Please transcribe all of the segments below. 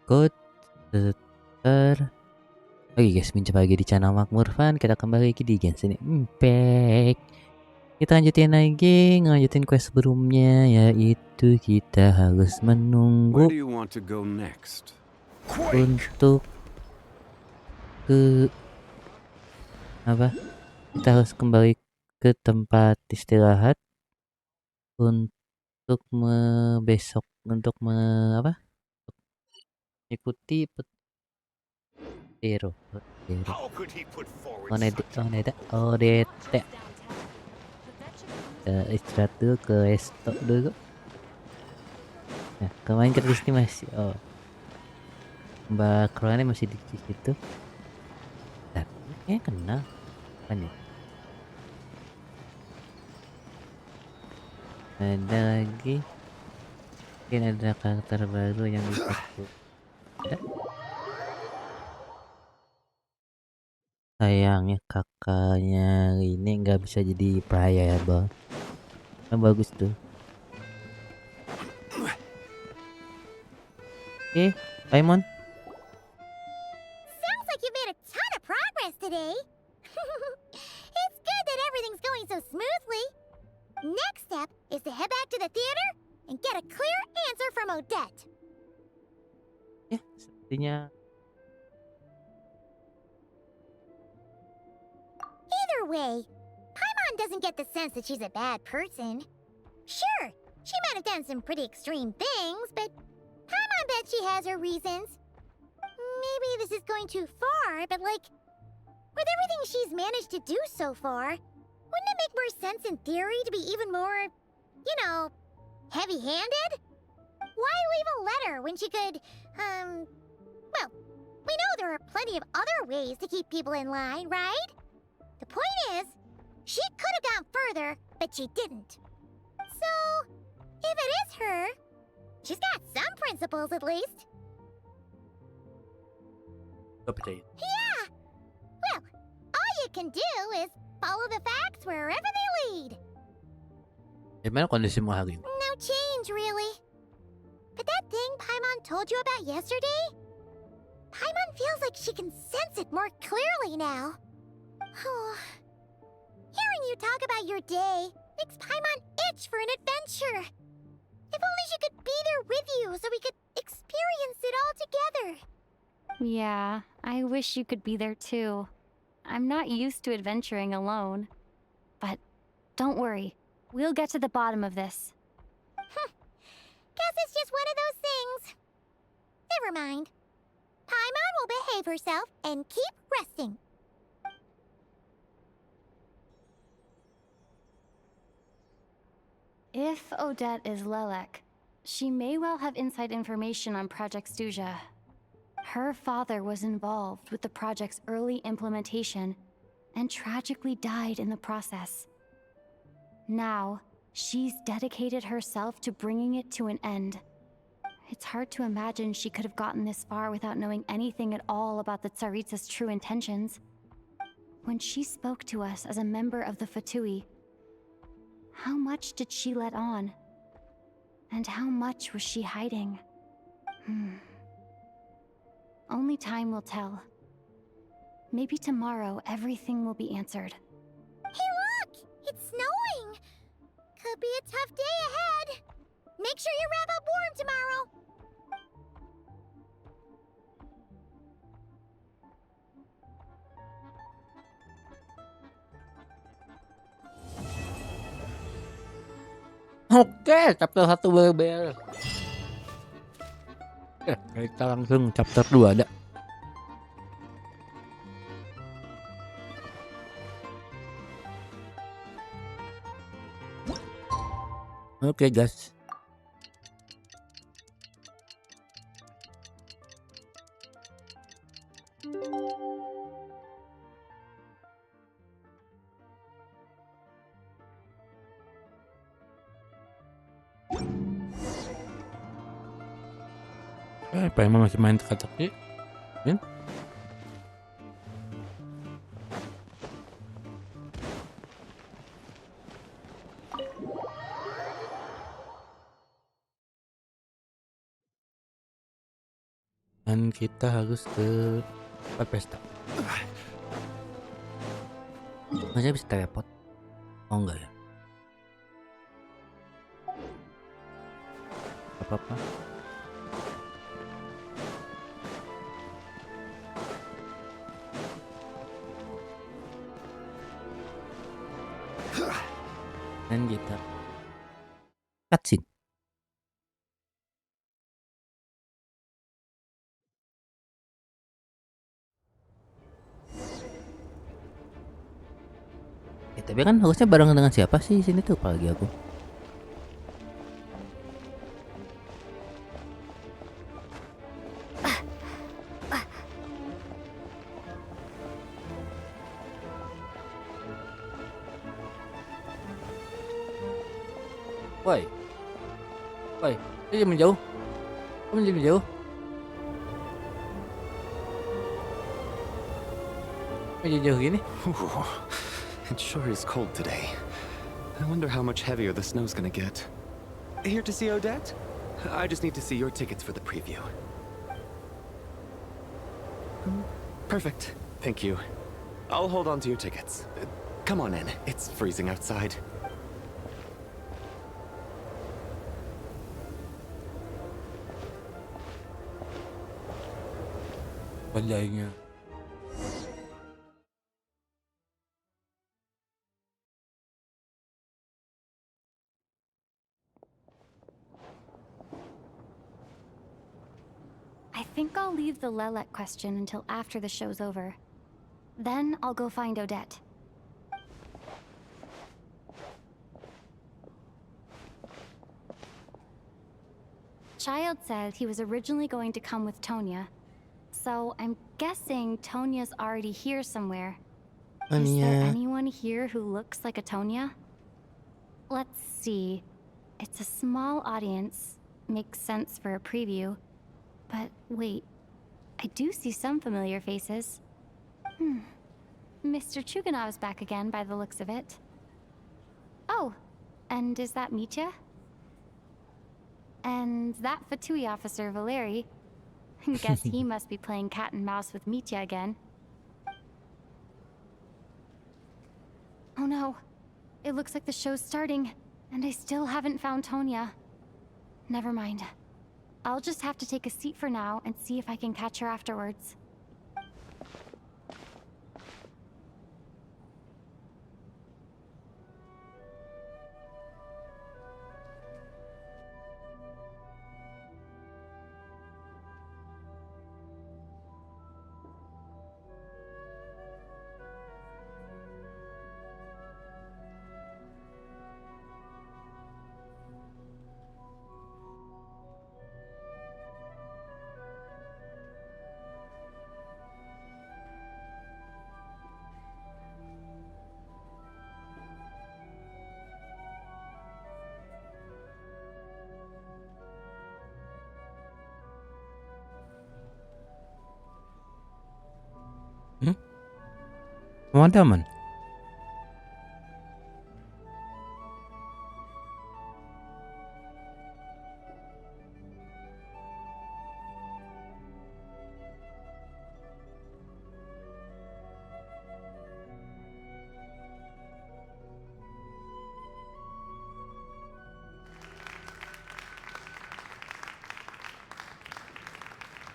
Good Seter. Oke guys, mencoba lagi di channel Makmur Fun. Kita kembali lagi di Genshin Impact. Kita lanjutin quest sebelumnya, yaitu kita harus menunggu untuk ke apa? Kita harus kembali ke tempat istirahat untuk besok untuk ikuti petero. Odete. Istirahat dulu ke resto dulu. Nah, kemarin ke sini masih Mbak Kroane masih di situ. Tapi kayaknya kenal kan ya. Ada lagi, mungkin ada karakter baru yang bisa ada. Sayangnya kakaknya ini nggak bisa jadi playable. Yang bagus tuh. Oke, Paimon. Sounds like you made a ton of progress today. It's good that everything's going so smoothly. Next step is to head back to the theater and get a clear answer from Odette. Ya, sepertinya Either way, Paimon doesn't get the sense that she's a bad person. Sure, she might have done some pretty extreme things, but Paimon bet she has her reasons. Maybe this is going too far, but with everything she's managed to do so far, wouldn't it make more sense in theory to be even more, heavy-handed? Why leave a letter when she could, well, we know there are plenty of other ways to keep people in line, right? The point is, she could have gone further, but she didn't. So, if it is her, she's got some principles at least. Yeah! Well, all you can do is follow the facts wherever they lead. gimana kondisimu hari ini? No change, really. But that thing Paimon told you about yesterday? Paimon feels like she can sense it more clearly now. Hearing you talk about your day makes Paimon itch for an adventure. If only she could be there with you so we could experience it all together. Yeah, I wish you could be there too. I'm not used to adventuring alone. But don't worry, we'll get to the bottom of this. Guess it's just one of those things. Never mind. Paimon will behave herself and keep resting. If Odette is Lelek, she may well have inside information on Project Stuja. Her father was involved with the project's early implementation and tragically died in the process. Now, she's dedicated herself to bringing it to an end. It's hard to imagine she could have gotten this far without knowing anything at all about the Tsaritsa's true intentions. When she spoke to us as a member of the Fatui, how much did she let on? And how much was she hiding? Only time will tell. Maybe tomorrow everything will be answered. Hey look! It's snowing! Could be a tough day ahead. Make sure you wrap up warm tomorrow. Oke, chapter 1 beres. Kita langsung chapter 2 ada. Oke, guys. Paimon masih main teka-teki. Dan kita harus ke tempat pesta. Masih bisa teleport? Oh enggak ya? Apa-apa. Dan kita cutscene. Tapi kan harusnya bareng dengan siapa sih sini tuh apalagi aku. Woi. Woi, dia menjauh. Kamu jadi menjauh. Kamu jauh gini. It sure is cold today. I wonder how much heavier the snow's gonna get. Here to see Odette? I just need to see your tickets for the preview. Perfect. Thank you. I'll hold on to your tickets. Come on in. It's freezing outside. Panjangnya. I think I'll leave the lewat question until after the show's over. Then I'll go find Odette. Child said he was originally going to come with Tonya, so I'm guessing Tonya's already here somewhere. Is there anyone here who looks like a Tonya? Let's see. It's a small audience. Makes sense for a preview. But wait, I do see some familiar faces. Mr. Chuganov's back again by the looks of it. Oh, and is that Mitya? And that Fatui officer, Valeri. Guess he must be playing cat and mouse with Mitya again. Oh no, it looks like the show's starting, and I still haven't found Tonya. Never mind. I'll just have to take a seat for now and see if I can catch her afterwards. Pemadaman.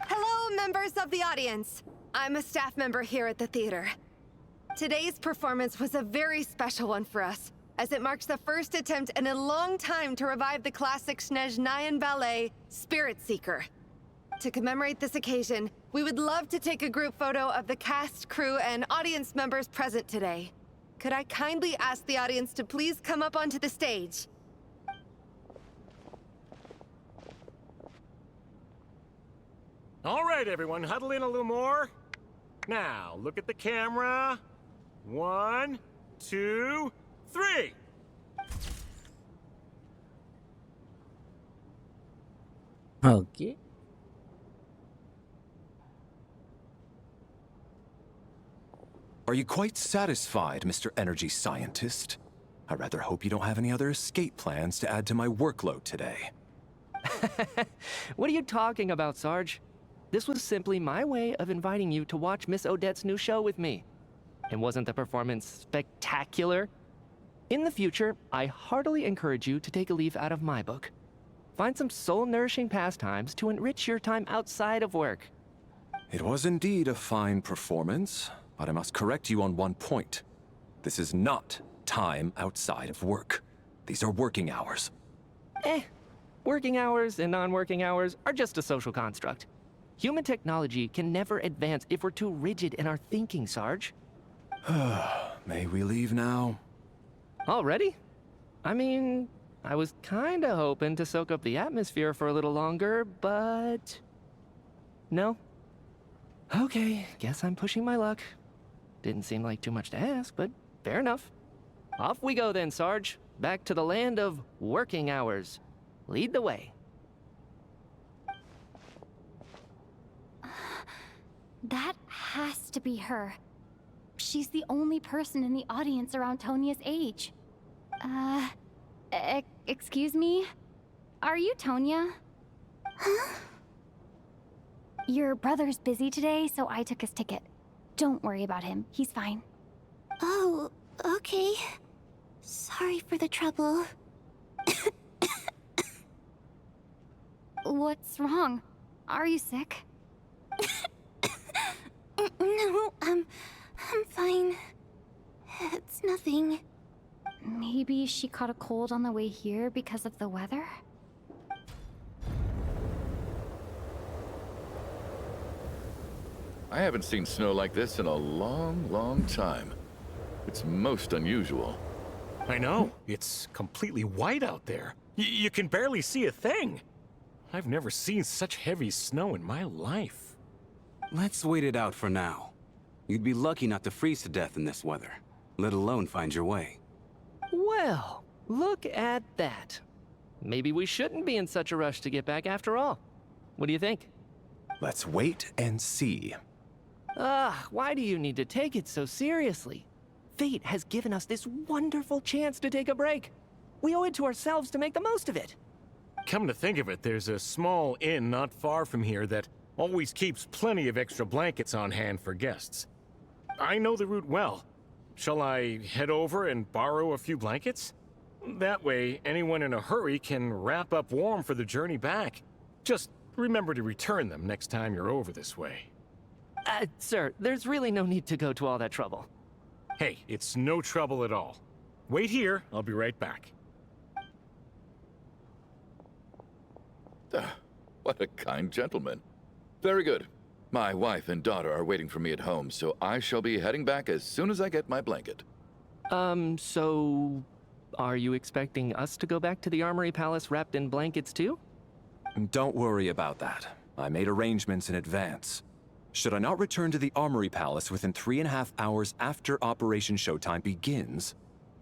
Hello, members of the audience. I'm a staff member here at the theater. Today's performance was a very special one for us, as it marks the first attempt in a long time to revive the classic Snezhnayan ballet, Spirit Seeker. To commemorate this occasion, we would love to take a group photo of the cast, crew, and audience members present today. Could I kindly ask the audience to please come up onto the stage? All right, everyone, huddle in a little more. Now, look at the camera. 1, 2, 3. Oke. Are you quite satisfied, Mr. Energy Scientist? I rather hope you don't have any other escape plans to add to my workload today. What are you talking about, Sarge? This was simply my way of inviting you to watch Miss Odette's new show with me. And wasn't the performance spectacular? In the future, I heartily encourage you to take a leaf out of my book. Find some soul-nourishing pastimes to enrich your time outside of work. It was indeed a fine performance, but I must correct you on one point. This is not time outside of work. These are working hours. Working hours and non-working hours are just a social construct. Human technology can never advance if we're too rigid in our thinking, Sarge. May we leave now? Already? I mean, I was kinda hoping to soak up the atmosphere for a little longer, but... No? Okay, guess I'm pushing my luck. Didn't seem like too much to ask, but fair enough. Off we go then, Sarge. Back to the land of working hours. Lead the way. That has to be her. She's the only person in the audience around Tonia's age. Excuse me? Are you Tonia? Huh? Your brother's busy today, so I took his ticket. Don't worry about him. He's fine. Oh, okay. Sorry for the trouble. What's wrong? Are you sick? No, I'm fine. It's nothing. Maybe she caught a cold on the way here because of the weather? I haven't seen snow like this in a long, long time. It's most unusual. I know. It's completely white out there. You can barely see a thing. I've never seen such heavy snow in my life. Let's wait it out for now. You'd be lucky not to freeze to death in this weather, let alone find your way. Well, look at that. Maybe we shouldn't be in such a rush to get back after all. What do you think? Let's wait and see. Why do you need to take it so seriously? Fate has given us this wonderful chance to take a break. We owe it to ourselves to make the most of it. Come to think of it, there's a small inn not far from here that always keeps plenty of extra blankets on hand for guests. I know the route well. Shall I head over and borrow a few blankets? That way, anyone in a hurry can wrap up warm for the journey back. Just remember to return them next time you're over this way. Sir, there's really no need to go to all that trouble. Hey, it's no trouble at all. Wait here, I'll be right back. What a kind gentleman. Very good. My wife and daughter are waiting for me at home, so I shall be heading back as soon as I get my blanket. So... Are you expecting us to go back to the Armory Palace wrapped in blankets too? Don't worry about that. I made arrangements in advance. Should I not return to the Armory Palace within 3.5 hours after Operation Showtime begins,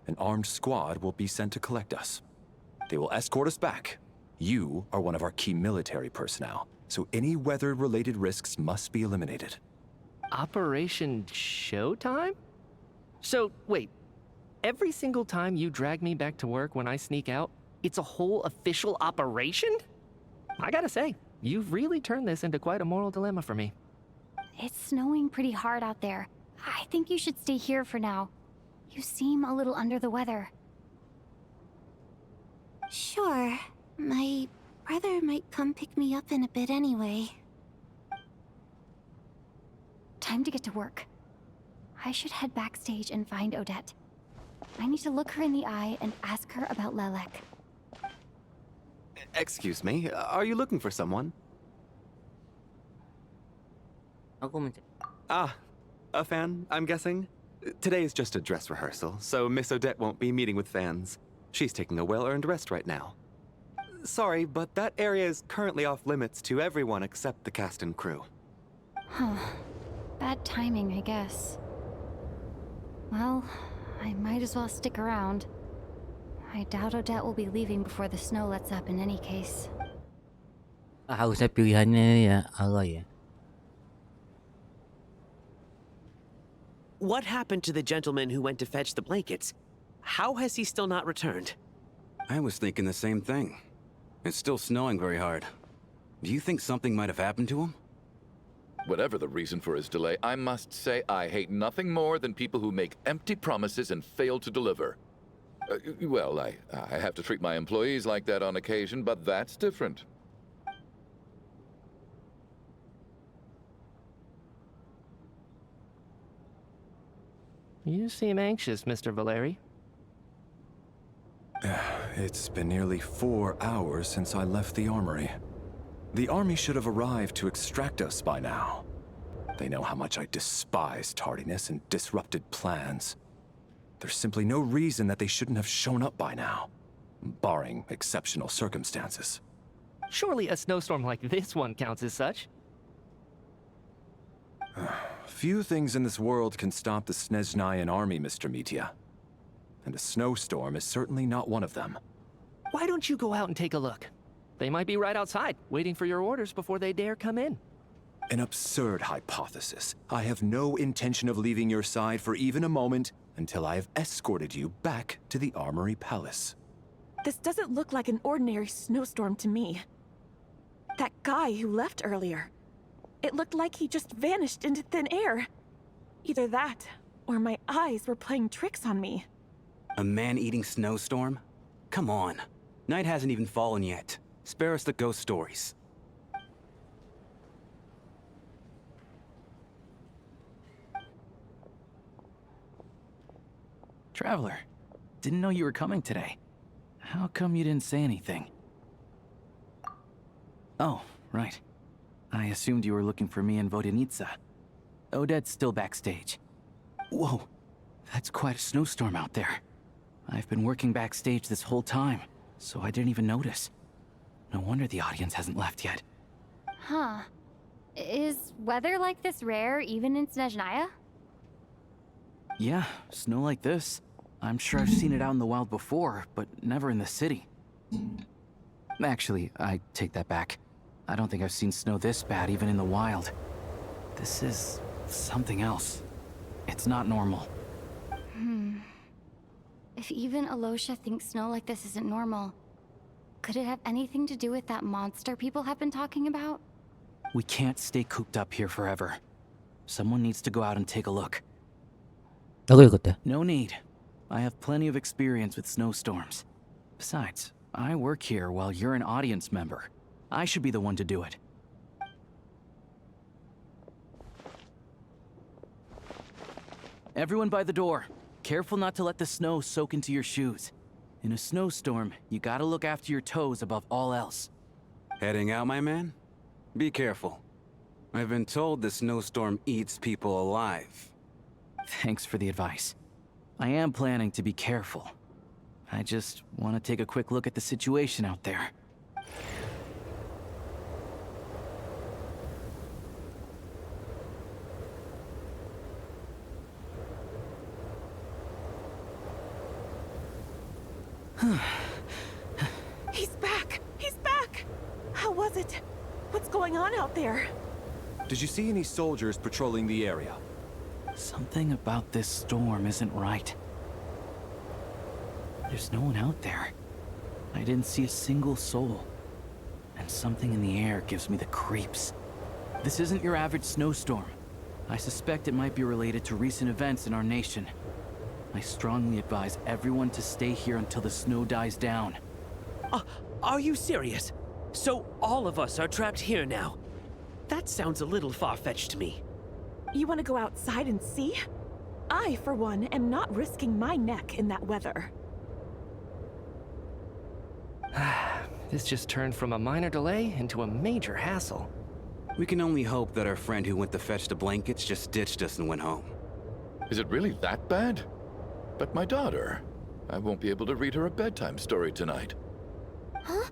an armed squad will be sent to collect us. They will escort us back. You are one of our key military personnel, so any weather-related risks must be eliminated. Operation Showtime? So, wait. Every single time you drag me back to work when I sneak out, it's a whole official operation? I gotta say, you've really turned this into quite a moral dilemma for me. It's snowing pretty hard out there. I think you should stay here for now. You seem a little under the weather. Sure. My brother might come pick me up in a bit anyway. Time to get to work. I should head backstage and find Odette. I need to look her in the eye and ask her about Lelek. Excuse me, are you looking for someone? Ah, a fan, I'm guessing? Today is just a dress rehearsal, so Miss Odette won't be meeting with fans. She's taking a well-earned rest right now. Sorry, but that area is currently off limits to everyone except the cast and crew. Huh. Bad timing, I guess. Well, I might as well stick around. I doubt Odette will be leaving before the snow lets up in any case. Harusnya pilihannya ya Allah ya. What happened to the gentleman who went to fetch the blankets? How has he still not returned? I was thinking the same thing. It's still snowing very hard. Do you think something might have happened to him? Whatever the reason for his delay, I must say I hate nothing more than people who make empty promises and fail to deliver. Well, I have to treat my employees like that on occasion, but that's different. You seem anxious, Mr. Valeri. It's been nearly 4 hours since I left the armory. The army should have arrived to extract us by now. They know how much I despise tardiness and disrupted plans. There's simply no reason that they shouldn't have shown up by now, barring exceptional circumstances. Surely a snowstorm like this one counts as such. Few things in this world can stop the Snezhnayan army, Mr. Mitya. And a snowstorm is certainly not one of them. Why don't you go out and take a look? They might be right outside, waiting for your orders before they dare come in. An absurd hypothesis. I have no intention of leaving your side for even a moment until I have escorted you back to the Armory Palace. This doesn't look like an ordinary snowstorm to me. That guy who left earlier, it looked like he just vanished into thin air. Either that, or my eyes were playing tricks on me. A man-eating snowstorm? Come on. Night hasn't even fallen yet. Spare us the ghost stories. Traveler, didn't know you were coming today. How come you didn't say anything? Oh, right. I assumed you were looking for me in Vodenitsa. Odette's still backstage. Whoa, that's quite a snowstorm out there. I've been working backstage this whole time, so I didn't even notice. No wonder the audience hasn't left yet. Huh. Is weather like this rare even in Snezhnaya? Yeah, snow like this. I'm sure I've seen it out in the wild before, but never in the city. Actually, I take that back. I don't think I've seen snow this bad even in the wild. This is something else. It's not normal. If even Alosha thinks snow like this isn't normal, could it have anything to do with that monster people have been talking about? We can't stay cooped up here forever. Someone needs to go out and take a look. Aku ikut ya. No need. I have plenty of experience with snowstorms. Besides, I work here while you're an audience member. I should be the one to do it. Everyone by the door. Careful not to let the snow soak into your shoes. In a snowstorm, you gotta look after your toes above all else. Heading out, my man? Be careful. I've been told the snowstorm eats people alive. Thanks for the advice. I am planning to be careful. I just want to take a quick look at the situation out there. He's back! He's back! How was it? What's going on out there? Did you see any soldiers patrolling the area? Something about this storm isn't right. There's no one out there. I didn't see a single soul. And something in the air gives me the creeps. This isn't your average snowstorm. I suspect it might be related to recent events in our nation. I strongly advise everyone to stay here until the snow dies down. Are you serious? So all of us are trapped here now? That sounds a little far-fetched to me. You want to go outside and see? I, for one, am not risking my neck in that weather. This just turned from a minor delay into a major hassle. We can only hope that our friend who went to fetch the blankets just ditched us and went home. Is it really that bad? But my daughter, I won't be able to read her a bedtime story tonight. Huh?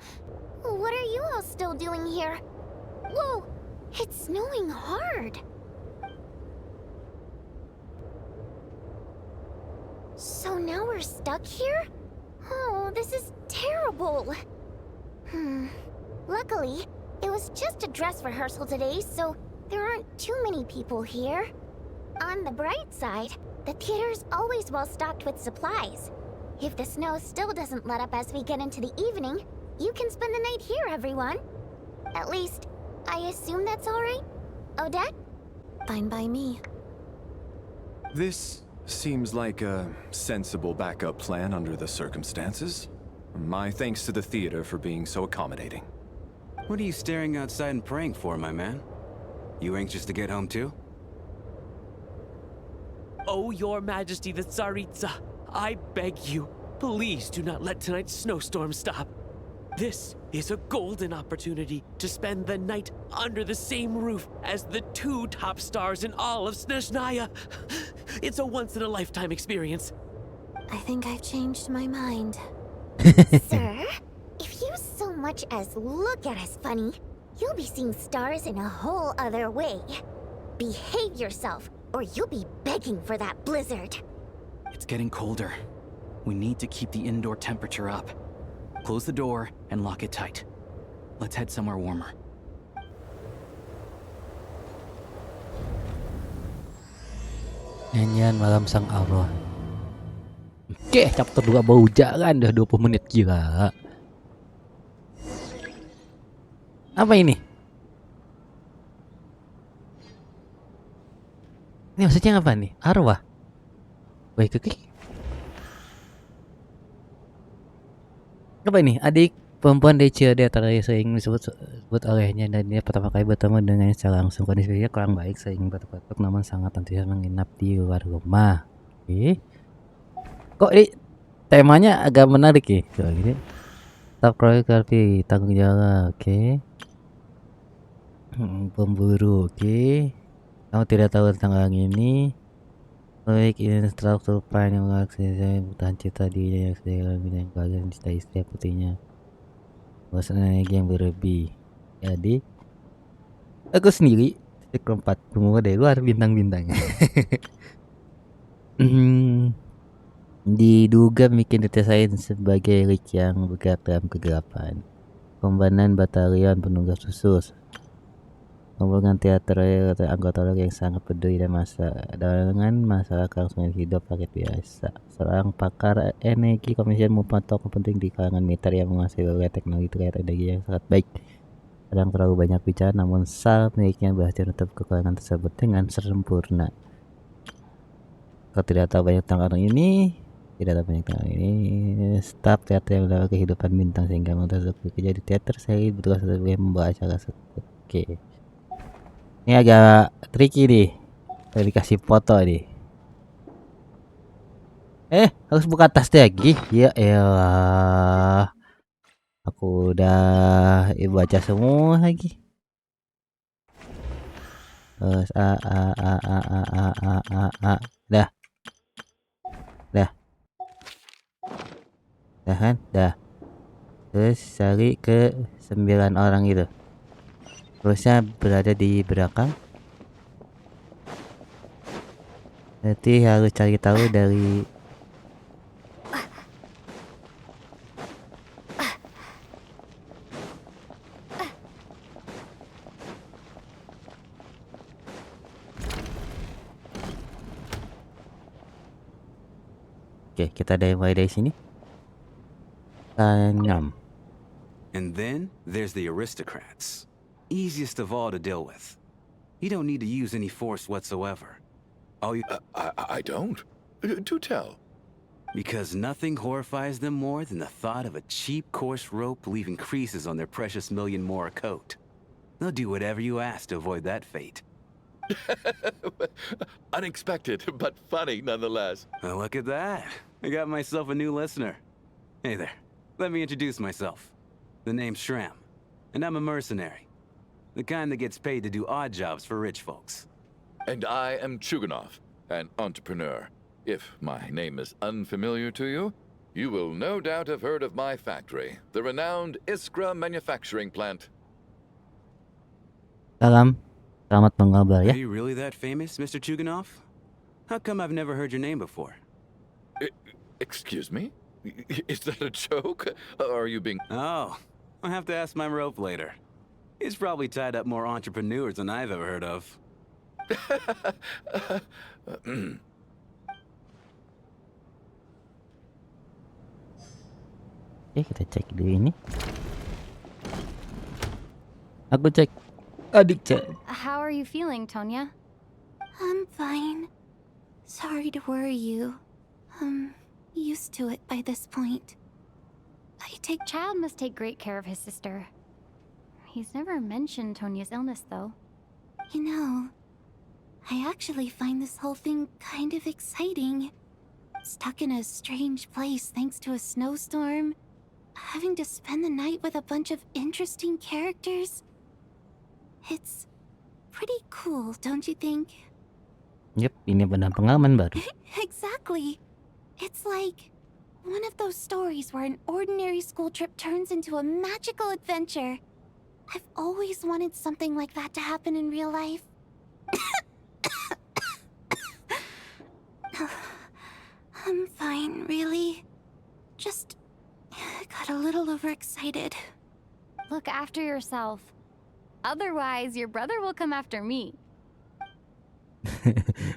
What are you all still doing here? Whoa! It's snowing hard. So now we're stuck here? Oh, this is terrible. Luckily, it was just a dress rehearsal today, so there aren't too many people here. On the bright side, the theater's always well stocked with supplies. If the snow still doesn't let up as we get into the evening, you can spend the night here, everyone. At least, I assume that's all right? Odette? Fine by me. This seems like a sensible backup plan under the circumstances. My thanks to the theater for being so accommodating. What are you staring outside and praying for, my man? You anxious to get home too? Oh, Your Majesty the Tsaritsa, I beg you, please do not let tonight's snowstorm stop. This is a golden opportunity to spend the night under the same roof as the 2 top stars in all of Snezhnaya. It's a once-in-a-lifetime experience. I think I've changed my mind. Sir, if you so much as look at us funny, you'll be seeing stars in a whole other way. Behave yourself, or you'll be begging for that blizzard. It's getting colder. We need to keep the indoor temperature up. Close the door and lock it tight. Let's head somewhere warmer. Nyanyian Malam Sang Arwah. Oke, chapter 2 bau jalan udah 20 menit gila. Apa ini? Ini maksudnya apa nih? Arwah. Baik, oke. Apa ini? Adik perempuan DCD atau sering disebut olehnya, dan dia pertama kali bertemu dengan secara langsung. Kondisinya kurang baik sehingga batuk-batuk, namun sangat antusias menginap di luar rumah. Oke. Kok ini temanya agak menarik ya? Coba gini. Staf koreografi, tanggung jawab, oke. Pemburu, oke. Kamu tidak tahu tentang orang ini. Baik, instruktur pan yang mengaksesnya bertahan cita dirinya yang sedang bidang kalian cita istri putihnya. Bosan energi yang berlebih. Jadi aku sendiri titik keempat semua dari luar bintang-bintangnya. Diduga bikin ditesain sebagai Rick yang bergerak dalam kegelapan. Komandan batalion penugas khusus. Hubungan teater anggota yang sangat peduli dan dengan masalah kelangsungan hidup rakyat biasa. Seorang pakar energi komersial merupakan tokoh penting di kalangan militer yang menguasai berbagai teknologi terkait energi yang sangat baik. Kadang terlalu banyak bicara, namun Sal miliknya berhasil menutup kekurangan tersebut dengan sempurna. Kau tidak tahu banyak tentang orang ini, staf teater yang mendapat kehidupan bintang sehingga untuk bekerja di teater saya bertugas sebagai membawa acara. Oke. Ini agak tricky nih. Saya dikasih foto nih. Harus buka tas lagi. Ya elah. Aku udah baca semua lagi. Terus dah. Kan? Dah. Terus cari ke 9 orang itu. Terusnya berada di belakang. Nanti harus cari tahu dari Oke, kita mulai dari sini. 6. And then there's the aristocrats. Easiest of all to deal with. You don't need to use any force whatsoever. All you I don't. Do tell. Because nothing horrifies them more than the thought of a cheap, coarse rope leaving creases on their precious million Mora coat. They'll do whatever you ask to avoid that fate. Unexpected, but funny nonetheless. Well, look at that. I got myself a new listener. Hey there. Let me introduce myself. The name's Shram, and I'm a mercenary. The kind that gets paid to do odd jobs for rich folks. And I am Chuganov, an entrepreneur. If my name is unfamiliar to you, you will no doubt have heard of my factory, the renowned Iskra manufacturing plant. Salam, selamat mengobrol ya. Are you really that famous, Mr. Chuganov? How come I've never heard your name before? Excuse me? Is that a joke? Are you being... Oh, I'll have to ask my rope later. He's probably tied up more entrepreneurs than I've ever heard of. Oke, kita cek dulu ini. Aku cek. Adik cek. How are are you feeling, Tonya? I'm fine. Sorry to worry you. I'm used to it by this point. Child must take great care of his sister. He's never mentioned Tonya's illness, though. You know, I actually find this whole thing kind of exciting. Stuck in a strange place thanks to a snowstorm. Having to spend the night with a bunch of interesting characters. It's pretty cool, don't you think? Yep, ini benar pengalaman baru. Exactly. It's like one of those stories where an ordinary school trip turns into a magical adventure. I've always wanted something like that to happen in real life. I'm fine, really. Just got a little overexcited. Look after yourself. Otherwise, your brother will come after me.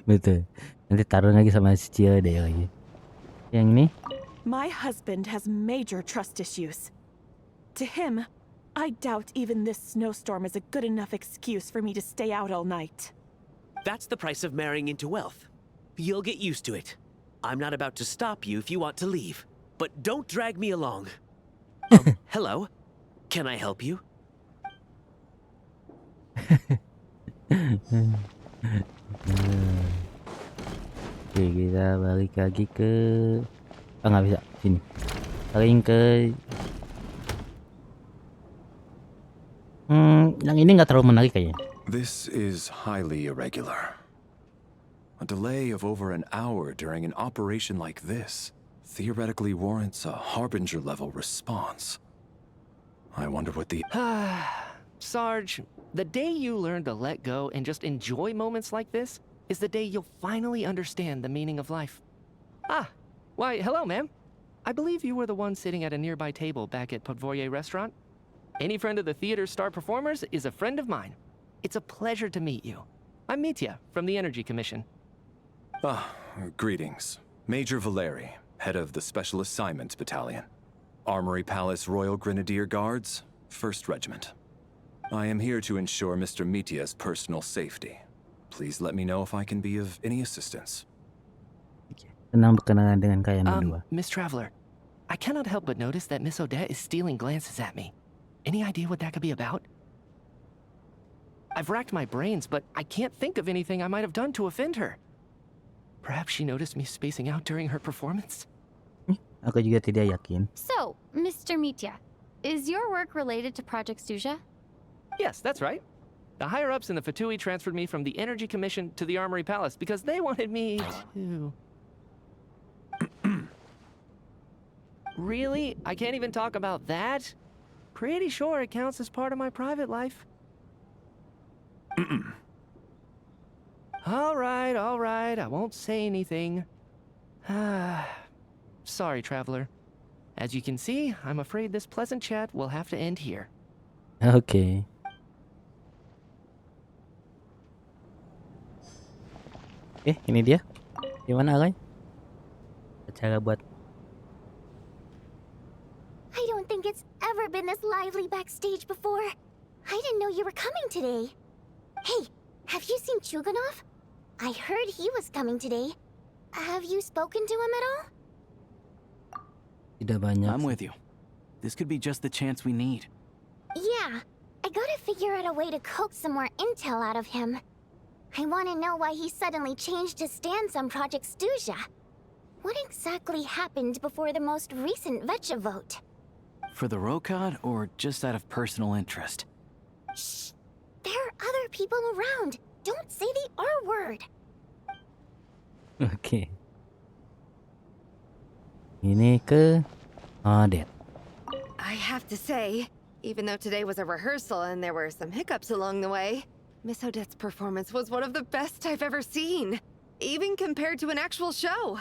Betul. Nanti taruh lagi sama si Cia deh lagi. Yang ini? My husband has major trust issues. To him, I doubt even this snowstorm is a good enough excuse for me to stay out all night. That's the price of marrying into wealth. You'll get used to it. I'm not about to stop you if you want to leave. But don't drag me along. Hello? Can I help you? Oke, kita balik lagi ke... Ah, nggak bisa. Sini. Paling ke... yang ini nggak terlalu menarik kayaknya. This is highly irregular. A delay of over an hour during an operation like this theoretically warrants a Harbinger-level response. I wonder what the... Sarge, the day you learn to let go and just enjoy moments like this is the day you'll finally understand the meaning of life. Why, hello, ma'am. I believe you were the one sitting at a nearby table back at Podvorye Restaurant. Any friend of the theater's star performers is a friend of mine. It's a pleasure to meet you. I'm Mitya from the Energy Commission. Greetings. Major Valeri, head of the Special Assignments Battalion. Armory Palace Royal Grenadier Guards, 1st Regiment. I am here to ensure Mr. Mitya's personal safety. Please let me know if I can be of any assistance. Senang berkenalan dengan kalian berdua. Miss Traveler, I cannot help but notice that Miss Odette is stealing glances at me. Any idea what that could be about? I've racked my brains, but I can't think of anything I might have done to offend her. Perhaps she noticed me spacing out during her performance? Aku juga tidak yakin. So, Mr. Mitya, is your work related to Project Stuja? Yes, that's right. The higher-ups in the Fatui transferred me from the Energy Commission to the Armory Palace because they wanted me to... Really? I can't even talk about that? Pretty sure it counts as part of my private life. All right, I won't say anything. Sorry, Traveler. As you can see, I'm afraid this pleasant chat will have to end here. Okay. Ini dia. Gimana, Alay? Cara buat... I don't think it's ever been this lively backstage before. I didn't know you were coming today. Hey, have you seen Chuganov? I heard he was coming today. Have you spoken to him at all? Tidak banyak. I'm with you. This could be just the chance we need. Yeah, I gotta figure out a way to coax some more intel out of him. I want to know why he suddenly changed his stance on Project Stuja. What exactly happened before the most recent Vecha vote? For the Rokad, or just out of personal interest? Shh! There are other people around. Don't say the R word. Okay. Ini ke Odette. I have to say, even though today was a rehearsal and there were some hiccups along the way, Miss Odette's performance was one of the best I've ever seen, even compared to an actual show.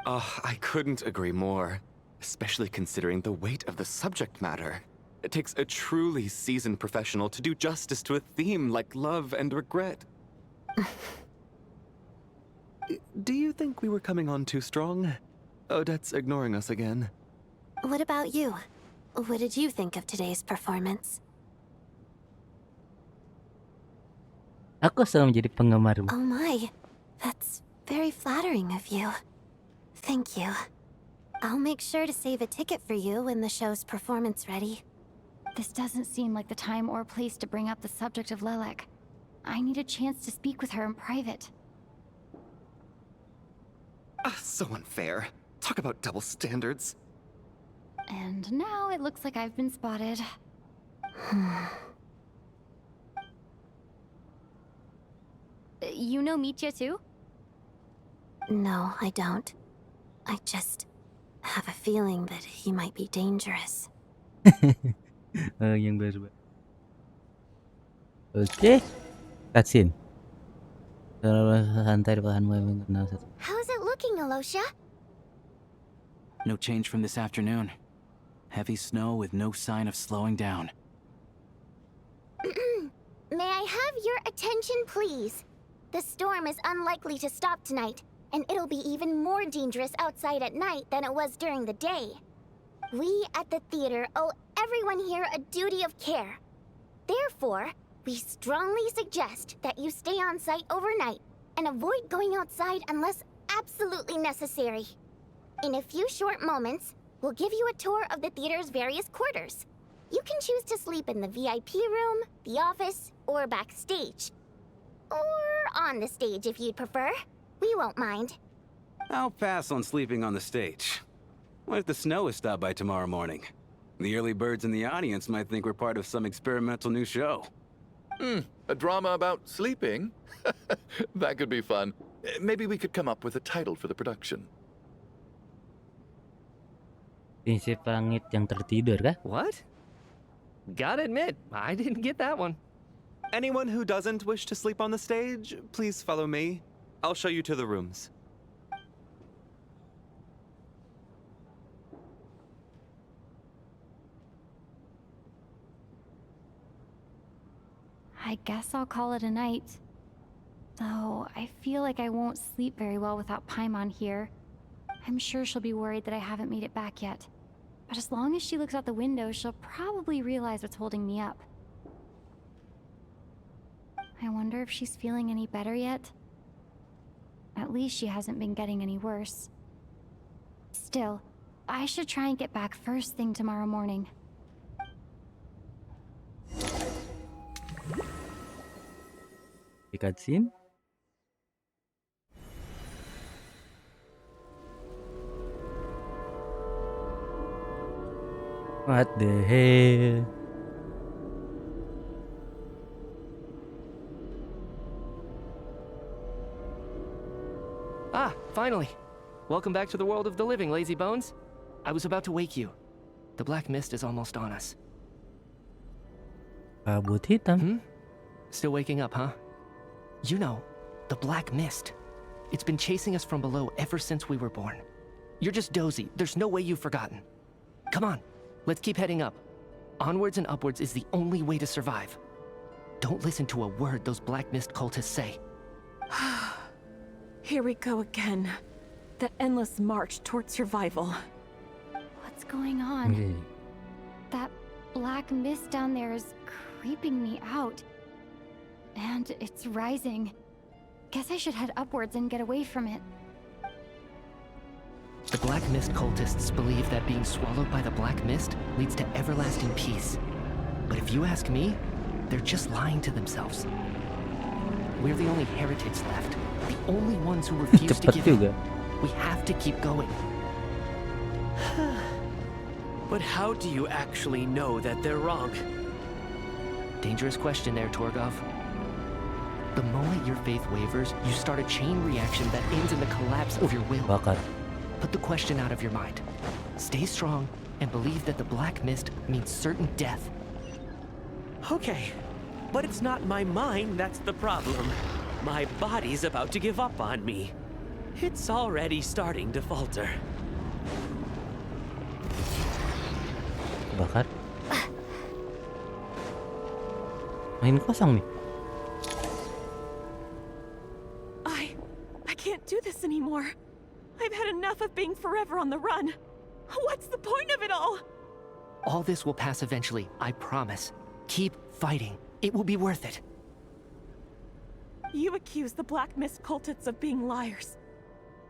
I couldn't agree more, especially considering the weight of the subject matter. It takes a truly seasoned professional to do justice to a theme like love and regret. Do you think we were coming on too strong? Odette's ignoring us again. What about you? What did you think of today's performance? Aku selalu menjadi penggemarmu. Oh my, that's very flattering of you. Thank you. I'll make sure to save a ticket for you when the show's performance ready. This doesn't seem like the time or place to bring up the subject of Lelek. I need a chance to speak with her in private. So unfair. Talk about double standards. And now it looks like I've been spotted. You know Mitya too? No, I don't. I just have a feeling that he might be dangerous. Yang baru. Oke. Cutscene. Santai bahan mulai mengenal satu. How's it looking, Alosha? No change from this afternoon. Heavy snow with no sign of slowing down. May I have your attention, please? The storm is unlikely to stop tonight, and it'll be even more dangerous outside at night than it was during the day. We at the theater owe everyone here a duty of care. Therefore, we strongly suggest that you stay on site overnight and avoid going outside unless absolutely necessary. In a few short moments, we'll give you a tour of the theater's various quarters. You can choose to sleep in the VIP room, the office, or backstage. Or on the stage if you'd prefer. We won't mind. I'll pass on sleeping on the stage. What if the snow is stopped by tomorrow morning? The early birds in the audience might think we're part of some experimental new show. A drama about sleeping? That could be fun. Maybe we could come up with a title for the production. Prinsip langit yang tertidur kah? What? Gotta admit, I didn't get that one. Anyone who doesn't wish to sleep on the stage, please follow me. I'll show you to the rooms. I guess I'll call it a night. Though, I feel like I won't sleep very well without Paimon here. I'm sure she'll be worried that I haven't made it back yet. But as long as she looks out the window, she'll probably realize what's holding me up. I wonder if she's feeling any better yet? At least she hasn't been getting any worse. Still, I should try and get back first thing tomorrow morning. Di cutscene. What the hell? Ah, finally. Welcome back to the world of the living, lazy bones. I was about to wake you. The black mist is almost on us. Kabut hitam. Still waking up, huh? You know, the black mist. It's been chasing us from below ever since we were born. You're just dozy. There's no way you've forgotten. Come on, let's keep heading up. Onwards and upwards is the only way to survive. Don't listen to a word those black mist cultists say. Here we go again. The endless march toward survival. What's going on? Okay. That black mist down there is creeping me out. And it's rising. Guess I should head upwards and get away from it. The black mist cultists believe that being swallowed by the black mist leads to everlasting peace. But if you ask me, they're just lying to themselves. We're the only heretics left. The only ones who refuse to Cepet give juga. in. We have to keep going. But how do you actually know that they're wrong? Dangerous question there, Torgov. The moment your faith wavers, you start a chain reaction that ends in the collapse of your will. Bakar. Put the question out of your mind. Stay strong and believe that the black mist means certain death. Okay, but it's not my mind that's the problem. My body's about to give up on me. It's already starting to falter. Bakar. Main kosong nih. I can't do this anymore. I've had enough of being forever on the run. What's the point of it all? All this will pass eventually, I promise. Keep fighting. It will be worth it. You accuse the Black Mist cultists of being liars.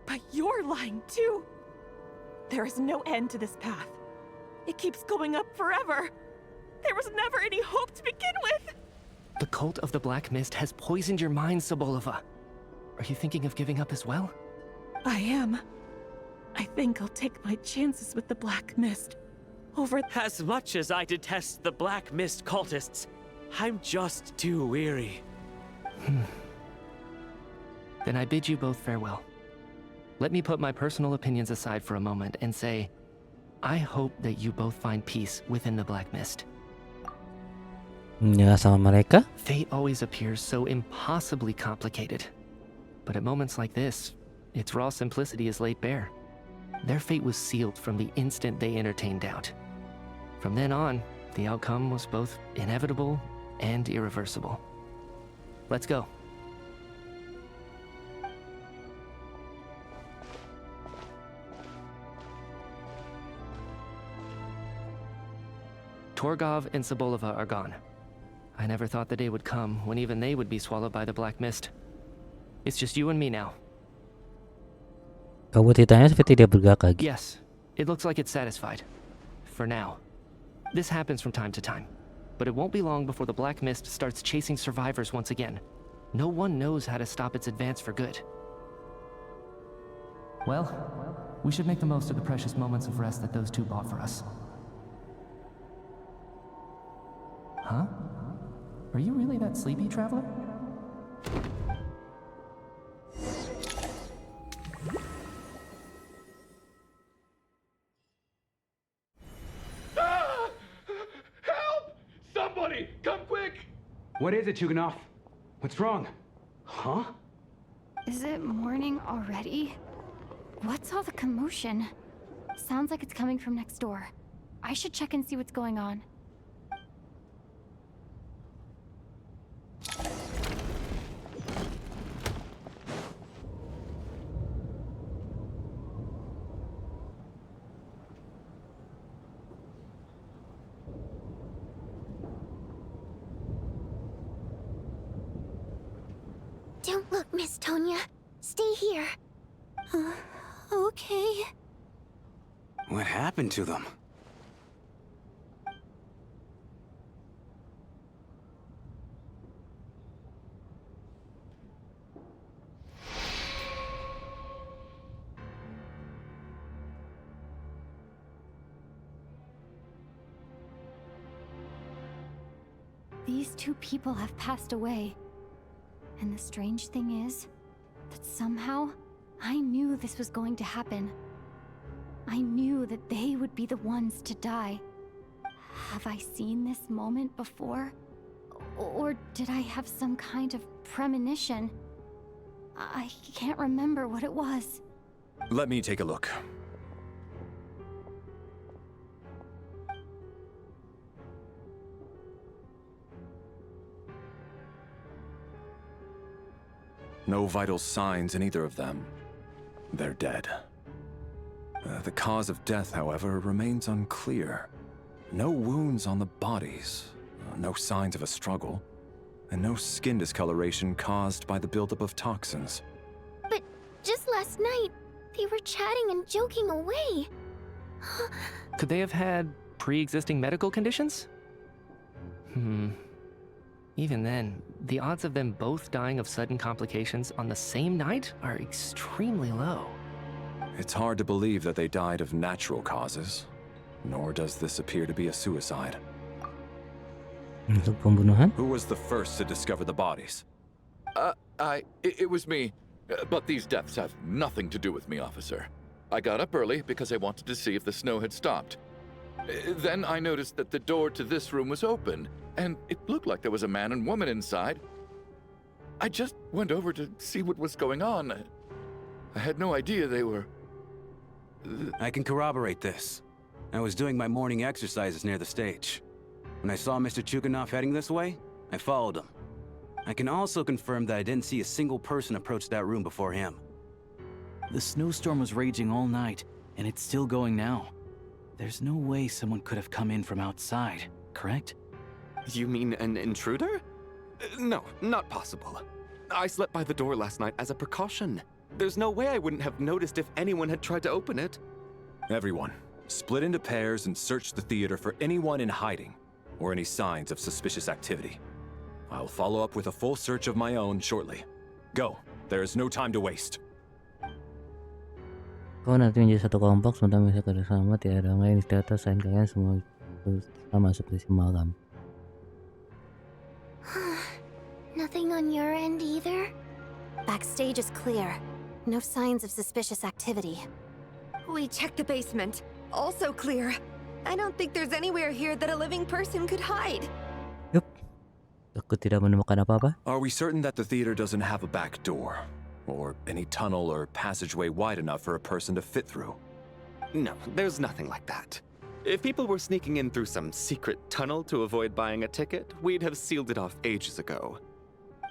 But you're lying too. There is no end to this path. It keeps going up forever. There was never any hope to begin with. The cult of the Black Mist has poisoned your mind, Sobolova. Are you thinking of giving up as well? I am. I think I'll take my chances with the Black Mist over. As much as I detest the Black Mist cultists, I'm just too weary. Then I bid you both farewell. Let me put my personal opinions aside for a moment and say, I hope that you both find peace within the Black Mist. Menyerah sama mereka? Fate always appears so impossibly complicated. But at moments like this, its raw simplicity is laid bare. Their fate was sealed from the instant they entertained doubt. From then on, the outcome was both inevitable and irreversible. Let's go. Torgov and Sobolova are gone. I never thought the day would come when even they would be swallowed by the Black Mist. It's just you and me now. Kabutitanya seperti dia bergerak lagi. Yes, it looks like it's satisfied. For now. This happens from time to time. But it won't be long before the Black Mist starts chasing survivors once again. No one knows how to stop its advance for good. Well, we should make the most of the precious moments of rest that those two bought for us. Huh? Are you really that sleepy, traveler? Help! Somebody, come quick! What is it, Chuganov? What's wrong? Huh? Is it morning already? What's all the commotion? Sounds like it's coming from next door. I should check and see what's going on. Don't look, Miss Tonya. Stay here. Okay. What happened to them? These two people have passed away. And the strange thing is that somehow I knew this was going to happen. I knew that they would be the ones to die. Have I seen this moment before? Or did I have some kind of premonition? I can't remember what it was. Let me take a look. No vital signs in either of them. They're dead. The cause of death, however, remains unclear. No wounds on the bodies, no signs of a struggle, and no skin discoloration caused by the buildup of toxins. But just last night, they were chatting and joking away. Could they have had pre-existing medical conditions? Even then, the odds of them both dying of sudden complications on the same night are extremely low. It's hard to believe that they died of natural causes, nor does this appear to be a suicide. Untuk pembunuhan? Who was the first to discover the bodies? It was me. But these deaths have nothing to do with me, officer. I got up early because I wanted to see if the snow had stopped. Then I noticed that the door to this room was open, and it looked like there was a man and woman inside. I just went over to see what was going on. I had no idea they were... I can corroborate this. I was doing my morning exercises near the stage. When I saw Mr. Chuganov heading this way, I followed him. I can also confirm that I didn't see a single person approach that room before him. The snowstorm was raging all night, and it's still going now. There's no way someone could have come in from outside, correct? You mean an intruder? No, not possible. I slept by the door last night as a precaution. There's no way I wouldn't have noticed if anyone had tried to open it. Everyone, split into pairs and search the theater for anyone in hiding or any signs of suspicious activity. I'll follow up with a full search of my own shortly. Go. There is no time to waste. Kau nanti menjadi satu kelompok sementara bisa kerjasama tidak ada lain di data selain kalian semua sama seperti semalam. Nothing on your end either? Backstage is clear. No signs of suspicious activity. We checked the basement. Also clear. I don't think there's anywhere here that a living person could hide. Yup. Aku tidak menemukan apa-apa. Are we certain that the theater doesn't have a back door? Or any tunnel or passageway wide enough for a person to fit through? No, there's nothing like that. If people were sneaking in through some secret tunnel to avoid buying a ticket, we'd have sealed it off ages ago.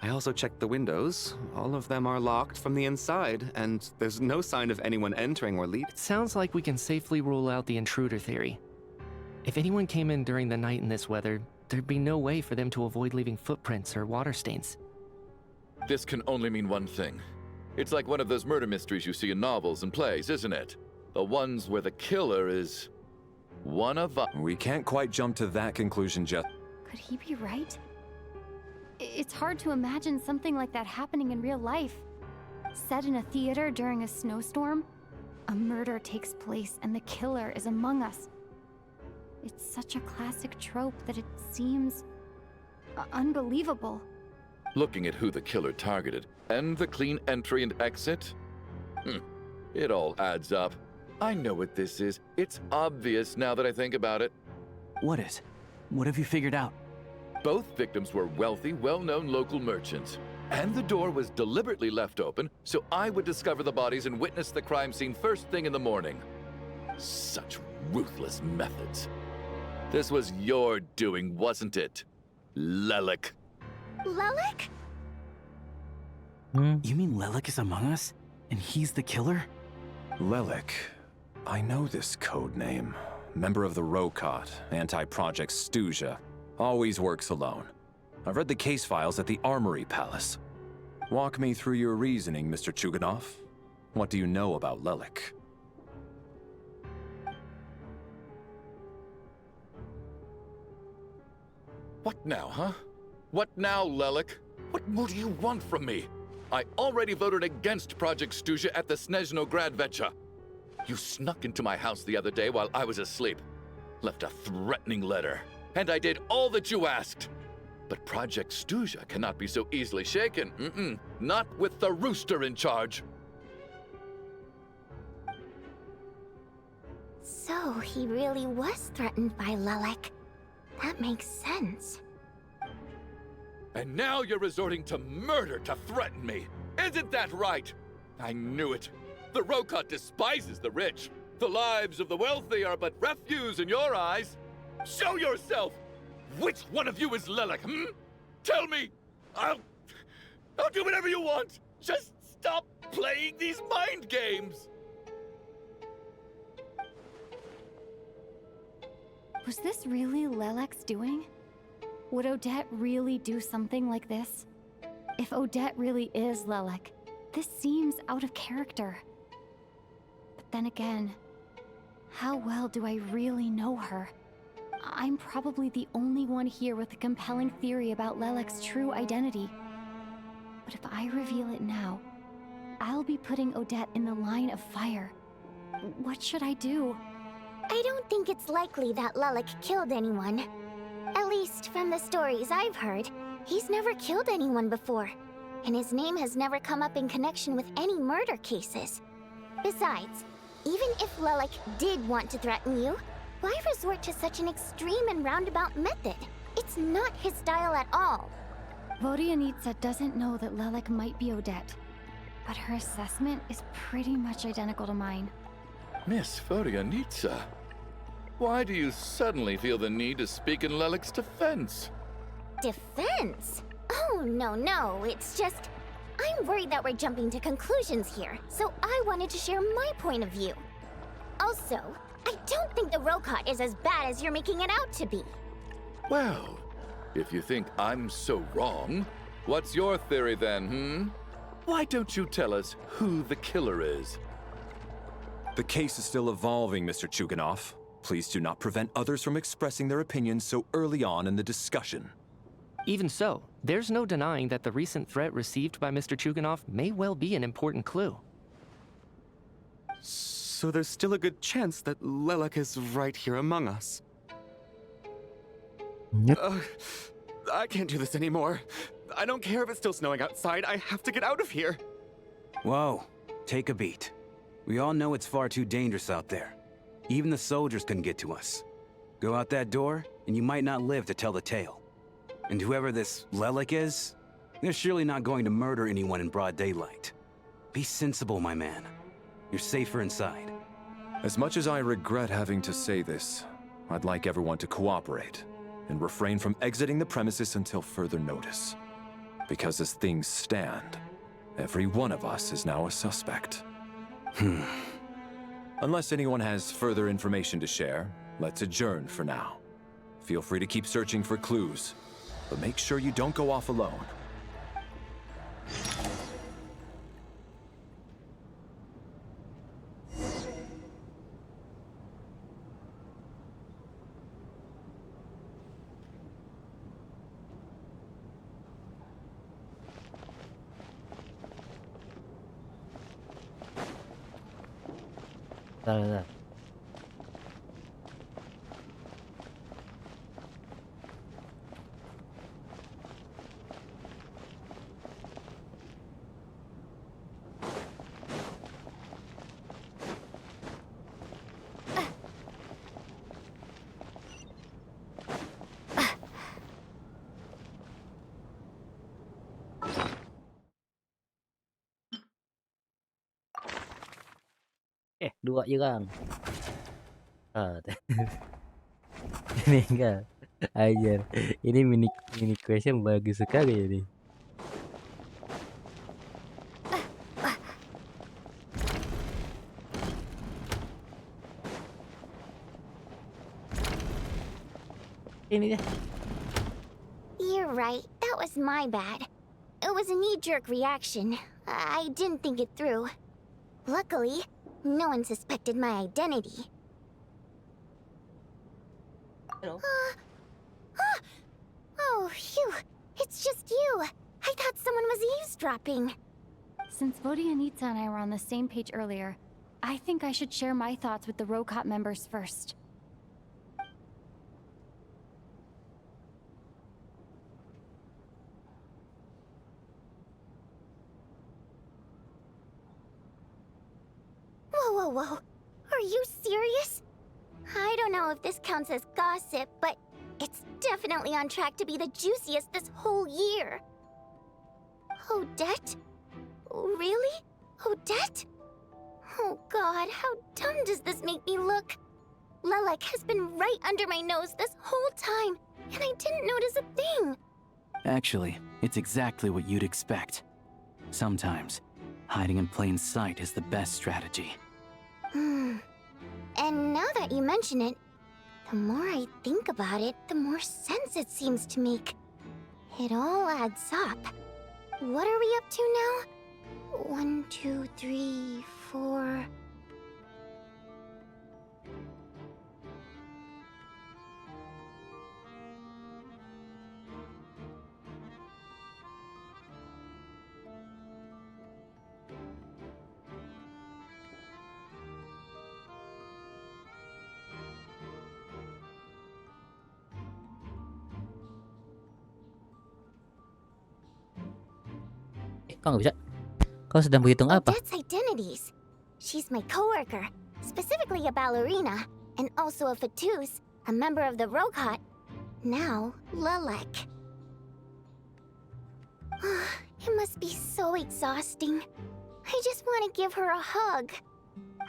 I also checked the windows. All of them are locked from the inside, and there's no sign of anyone entering or leaving. It sounds like we can safely rule out the intruder theory. If anyone came in during the night in this weather, there'd be no way for them to avoid leaving footprints or water stains. This can only mean one thing. It's like one of those murder mysteries you see in novels and plays, isn't it? The ones where the killer is one of us. We can't quite jump to that conclusion just. Could he be right? It's hard to imagine something like that happening in real life. Set in a theater during a snowstorm, a murder takes place and the killer is among us. It's such a classic trope that it seems unbelievable. Looking at who the killer targeted and the clean entry and exit, it all adds up. I know what this is. It's obvious now that I think about it. What is? What have you figured out? Both victims were wealthy, well-known local merchants. And the door was deliberately left open so I would discover the bodies and witness the crime scene first thing in the morning. Such ruthless methods. This was your doing, wasn't it, Lelik? Lelik? You mean Lelik is among us? And he's the killer? Lelik. I know this code name. Member of the Rokot, anti-Project Stuja. Always works alone. I've read the case files at the Armory Palace. Walk me through your reasoning, Mr. Chuganov. What do you know about Lelik? What now, huh? What now, Lelik? What more do you want from me? I already voted against Project Stuja at the Snezhno Gradvecha. You snuck into my house the other day while I was asleep. Left a threatening letter. And I did all that you asked. But Project Stuja cannot be so easily shaken. Not with the rooster in charge. So he really was threatened by Lelik. That makes sense. And now you're resorting to murder to threaten me. Isn't that right? I knew it. The Rokot despises the rich. The lives of the wealthy are but refuse in your eyes. Show yourself! Which one of you is Lelik, Tell me! I'll do whatever you want! Just stop playing these mind games! Was this really Lelik's doing? Would Odette really do something like this? If Odette really is Lelik, this seems out of character. But then again, how well do I really know her? I'm probably the only one here with a compelling theory about Lelik's true identity. But if I reveal it now, I'll be putting Odette in the line of fire. What should I do? I don't think it's likely that Lelik killed anyone. At least from the stories I've heard, he's never killed anyone before. And his name has never come up in connection with any murder cases. Besides, even if Lelik did want to threaten you, why resort to such an extreme and roundabout method? It's not his style at all. Vodianitsa doesn't know that Lelik might be Odette, but her assessment is pretty much identical to mine. Miss Vodianitsa, why do you suddenly feel the need to speak in Lelik's defense? Defense? Oh, no, it's just... I'm worried that we're jumping to conclusions here, so I wanted to share my point of view. Also, I don't think the Rokot is as bad as you're making it out to be. Well, if you think I'm so wrong, What's your theory then, Why don't you tell us who the killer is? The case is still evolving, Mr. Chuganov. Please do not prevent others from expressing their opinions so early on in the discussion. Even so, there's no denying that the recent threat received by Mr. Chuganov may well be an important clue. So there's still a good chance that Lelek is right here among us. Yep. I can't do this anymore. I don't care if it's still snowing outside. I have to get out of here. Whoa, take a beat. We all know it's far too dangerous out there. Even the soldiers couldn't get to us. Go out that door, and you might not live to tell the tale. And whoever this Lelek is, they're surely not going to murder anyone in broad daylight. Be sensible, my man. You're safer inside. As much as I regret having to say this, I'd like everyone to cooperate and refrain from exiting the premises until further notice. Because as things stand, every one of us is now a suspect. Unless anyone has further information to share, let's adjourn for now. Feel free to keep searching for clues, but make sure you don't go off alone. Bentar. Dua juga. Ini enggak. Ajar. Ini mini question bagus sekali ini. Ini dia. You're right. That was my bad. It was a knee-jerk reaction. I didn't think it through. Luckily, no one suspected my identity. Hello. Oh, phew. It's just you. I thought someone was eavesdropping. Since Vodianitsa and I were on the same page earlier, I think I should share my thoughts with the Rokot members first. Whoa. Are you serious? I don't know if this counts as gossip, but it's definitely on track to be the juiciest this whole year. Odette? Really? Odette? Oh god, how dumb does this make me look? Lelek has been right under my nose this whole time, and I didn't notice a thing. Actually, it's exactly what you'd expect. Sometimes, hiding in plain sight is the best strategy. And now that you mention it, the more I think about it, the more sense it seems to make. It all adds up. What are we up to now? 1, 2, 3, 4... Kok nggak bisa? Kau sedang berhitung apa? Odette's identities. She's my coworker, specifically a ballerina, and also a Fatus, a member of the Rokot. Now, Lelek. It must be so exhausting. I just want to give her a hug.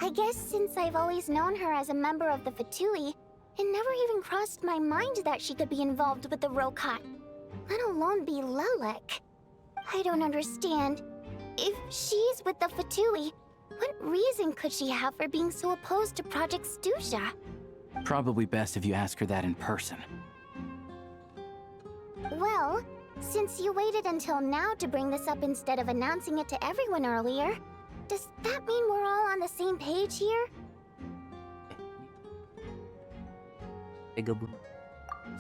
I guess since I've always known her as a member of the Fatui, it never even crossed my mind that she could be involved with the Rokot, let alone be Lelek. I don't understand. If she's with the Fatui, what reason could she have for being so opposed to Project Stuja? Probably best if you ask her that in person. Well, Since you waited until now to bring this up instead of announcing it to everyone earlier, does that mean we're all on the same page here?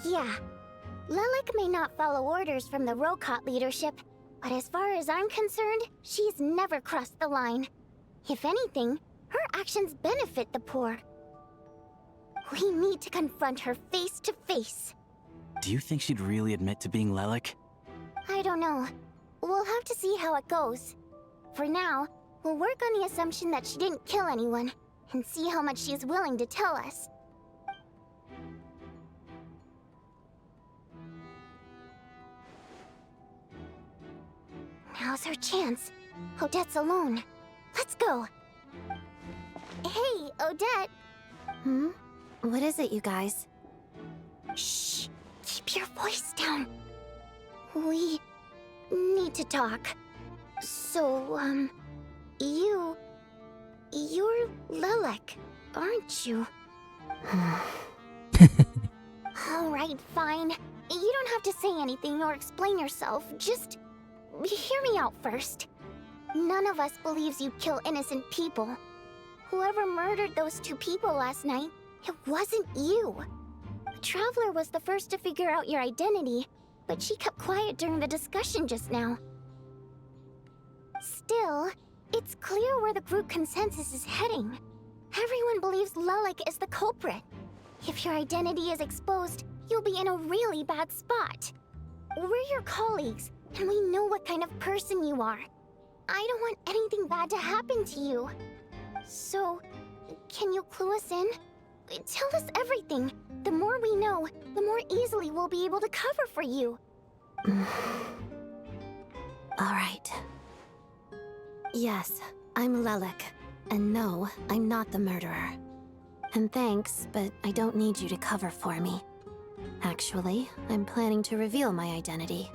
Yeah. Lilac may not follow orders from the Rokot leadership, but as far as I'm concerned, she's never crossed the line. If anything, her actions benefit the poor. We need to confront her face to face. Do you think she'd really admit to being Lilac? I don't know. We'll have to see how it goes. For now, we'll work on the assumption that she didn't kill anyone, and see how much she's willing to tell us. Now's her chance. Odette's alone. Let's go. Hey, Odette. What is it, you guys? Shh. Keep your voice down. We need to talk. So, you're Lilac, aren't you? Alright, fine. You don't have to say anything or explain yourself. Just hear me out first. None of us believes you kill innocent people. Whoever murdered those 2 people last night, it wasn't you. The Traveler was the first to figure out your identity, but she kept quiet during the discussion just now. Still, it's clear where the group consensus is heading. Everyone believes Lilac is the culprit. If your identity is exposed, you'll be in a really bad spot. We're your colleagues, and we know what kind of person you are. I don't want anything bad to happen to you. So, can you clue us in? Tell us everything. The more we know, the more easily we'll be able to cover for you. Alright. Yes, I'm Lilac. And no, I'm not the murderer. And thanks, but I don't need you to cover for me. Actually, I'm planning to reveal my identity.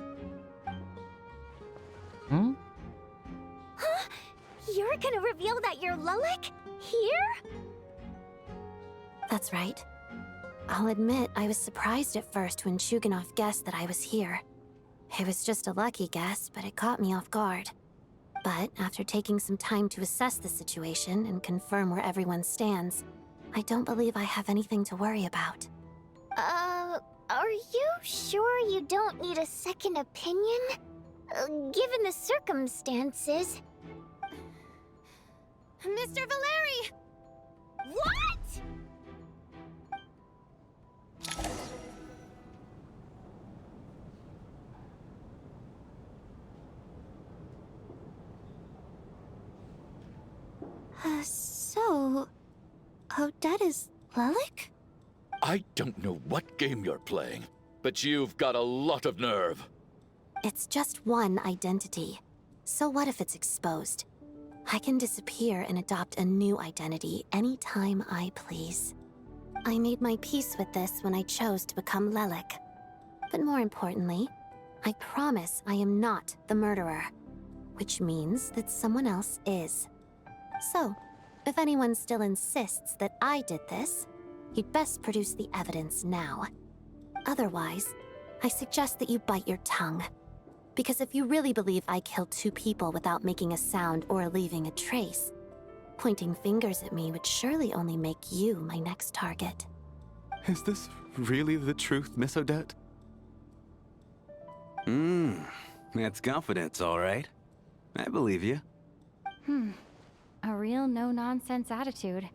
Huh? You're gonna reveal that you're Lilac? Here? That's right. I'll admit I was surprised at first when Chuganov guessed that I was here. It was just a lucky guess, but it caught me off guard. But after taking some time to assess the situation and confirm where everyone stands, I don't believe I have anything to worry about. Are you sure you don't need a second opinion? Given the circumstances. Mr. Valeri! What?! So... Odette is Lilac? I don't know what game you're playing, but you've got a lot of nerve. It's just one identity. So what if it's exposed? I can disappear and adopt a new identity anytime I please. I made my peace with this when I chose to become Lilac. But more importantly, I promise I am not the murderer, which means that someone else is. So, if anyone still insists that I did this, you'd best produce the evidence now. Otherwise, I suggest that you bite your tongue. Because if you really believe I killed 2 people without making a sound or leaving a trace, pointing fingers at me would surely only make you my next target. Is this really the truth, Miss Odette? That's confidence, all right. I believe you. A real no-nonsense attitude.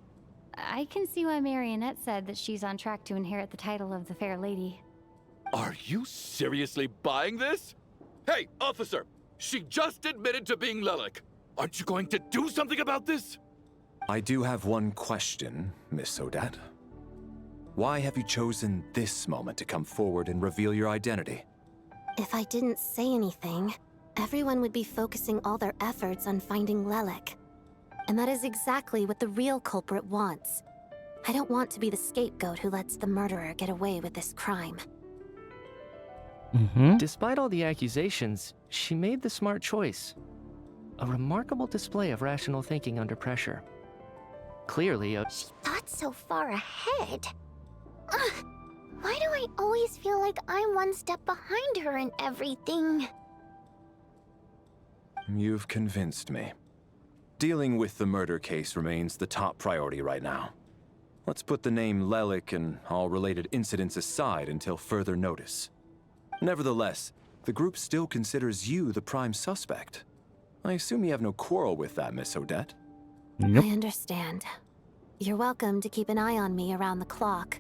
I can see why Marionette said that she's on track to inherit the title of the Fair Lady. Are you seriously buying this? Hey, officer! She just admitted to being Lilac. Aren't you going to do something about this? I do have one question, Miss Odette. Why have you chosen this moment to come forward and reveal your identity? If I didn't say anything, everyone would be focusing all their efforts on finding Lilac. And that is exactly what the real culprit wants. I don't want to be the scapegoat who lets the murderer get away with this crime. Despite all the accusations, she made the smart choice. A remarkable display of rational thinking under pressure. Clearly, She thought so far ahead. Why do I always feel like I'm one step behind her in everything? You've convinced me. Dealing with the murder case remains the top priority right now. Let's put the name Lelik and all related incidents aside until further notice. Nevertheless, the group still considers you the prime suspect. I assume you have no quarrel with that, Miss Odette? I understand. You're welcome to keep an eye on me around the clock.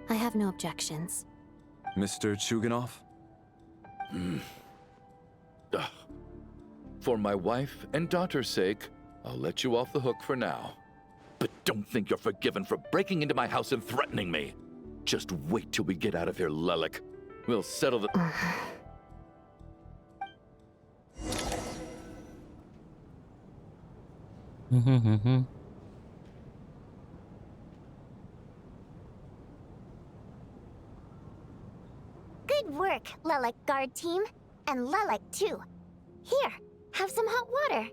I have no objections. Mr. Chuganov? For my wife and daughter's sake, I'll let you off the hook for now. But don't think you're forgiven for breaking into my house and threatening me. Just wait till we get out of here, Lelik. We'll settle the... Good work, Lelik guard team. And Lelik too. Here, have some hot water.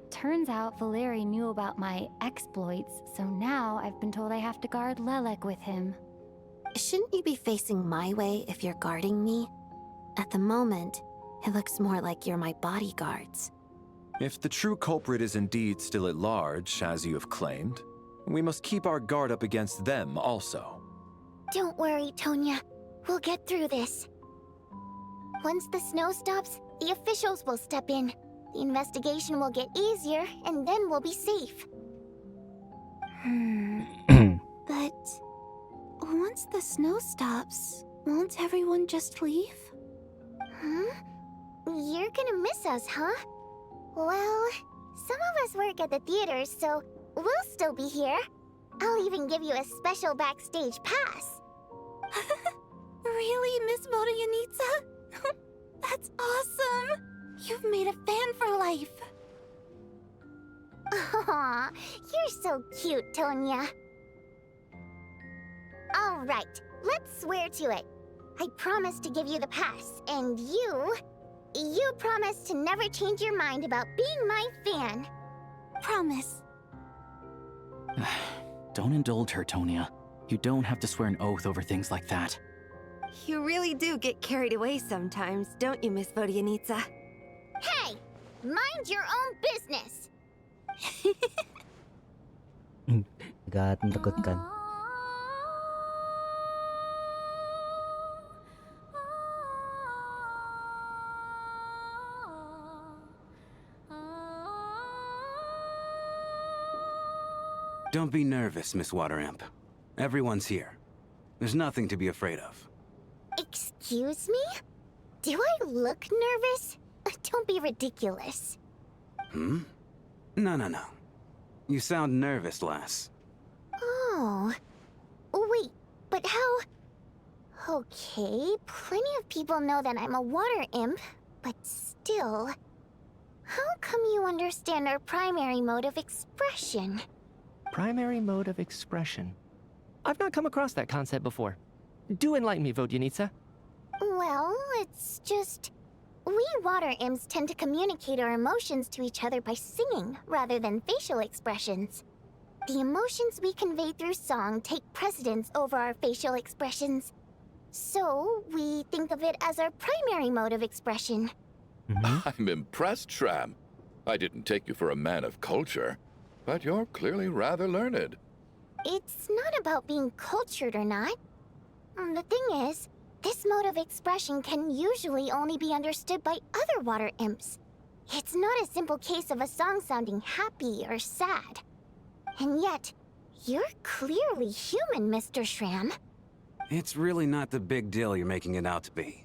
Turns out Valeri knew about my exploits, so now I've been told I have to guard Lelek with him. Shouldn't you be facing my way if you're guarding me? At the moment, it looks more like you're my bodyguards. If the true culprit is indeed still at large, as you have claimed, we must keep our guard up against them also. Don't worry, Tonya. We'll get through this. Once the snow stops, the officials will step in. The investigation will get easier, and then we'll be safe. But once the snow stops, won't everyone just leave? Huh? You're gonna miss us, huh? Well, some of us work at the theaters, so we'll still be here. I'll even give you a special backstage pass. Really, Miss Vodyanitsa? That's awesome! You've made a fan for life. Aw, you're so cute, Tonya. All right, let's swear to it. I promise to give you the pass, and you promise to never change your mind about being my fan. Promise. Don't indulge her, Tonya. You don't have to swear an oath over things like that. You really do get carried away sometimes, don't you, Miss Vodyanitsa? Hey, mind your own business. Agad menakutkan. Don't be nervous, Miss Wateramp. Everyone's here. There's nothing to be afraid of. Excuse me? Do I look nervous? Don't be ridiculous. No. You sound nervous, lass. Oh. Wait, but how... Okay, plenty of people know that I'm a water imp, but still... How come you understand our primary mode of expression? Primary mode of expression. I've not come across that concept before. Do enlighten me, Vodyanitsa. Well, it's just... We water imps tend to communicate our emotions to each other by singing, rather than facial expressions. The emotions we convey through song take precedence over our facial expressions. So, we think of it as our primary mode of expression. I'm impressed, Shram. I didn't take you for a man of culture, but you're clearly rather learned. It's not about being cultured or not. The thing is, this mode of expression can usually only be understood by other water imps. It's not a simple case of a song sounding happy or sad. And yet, you're clearly human, Mr. Shram. It's really not the big deal you're making it out to be.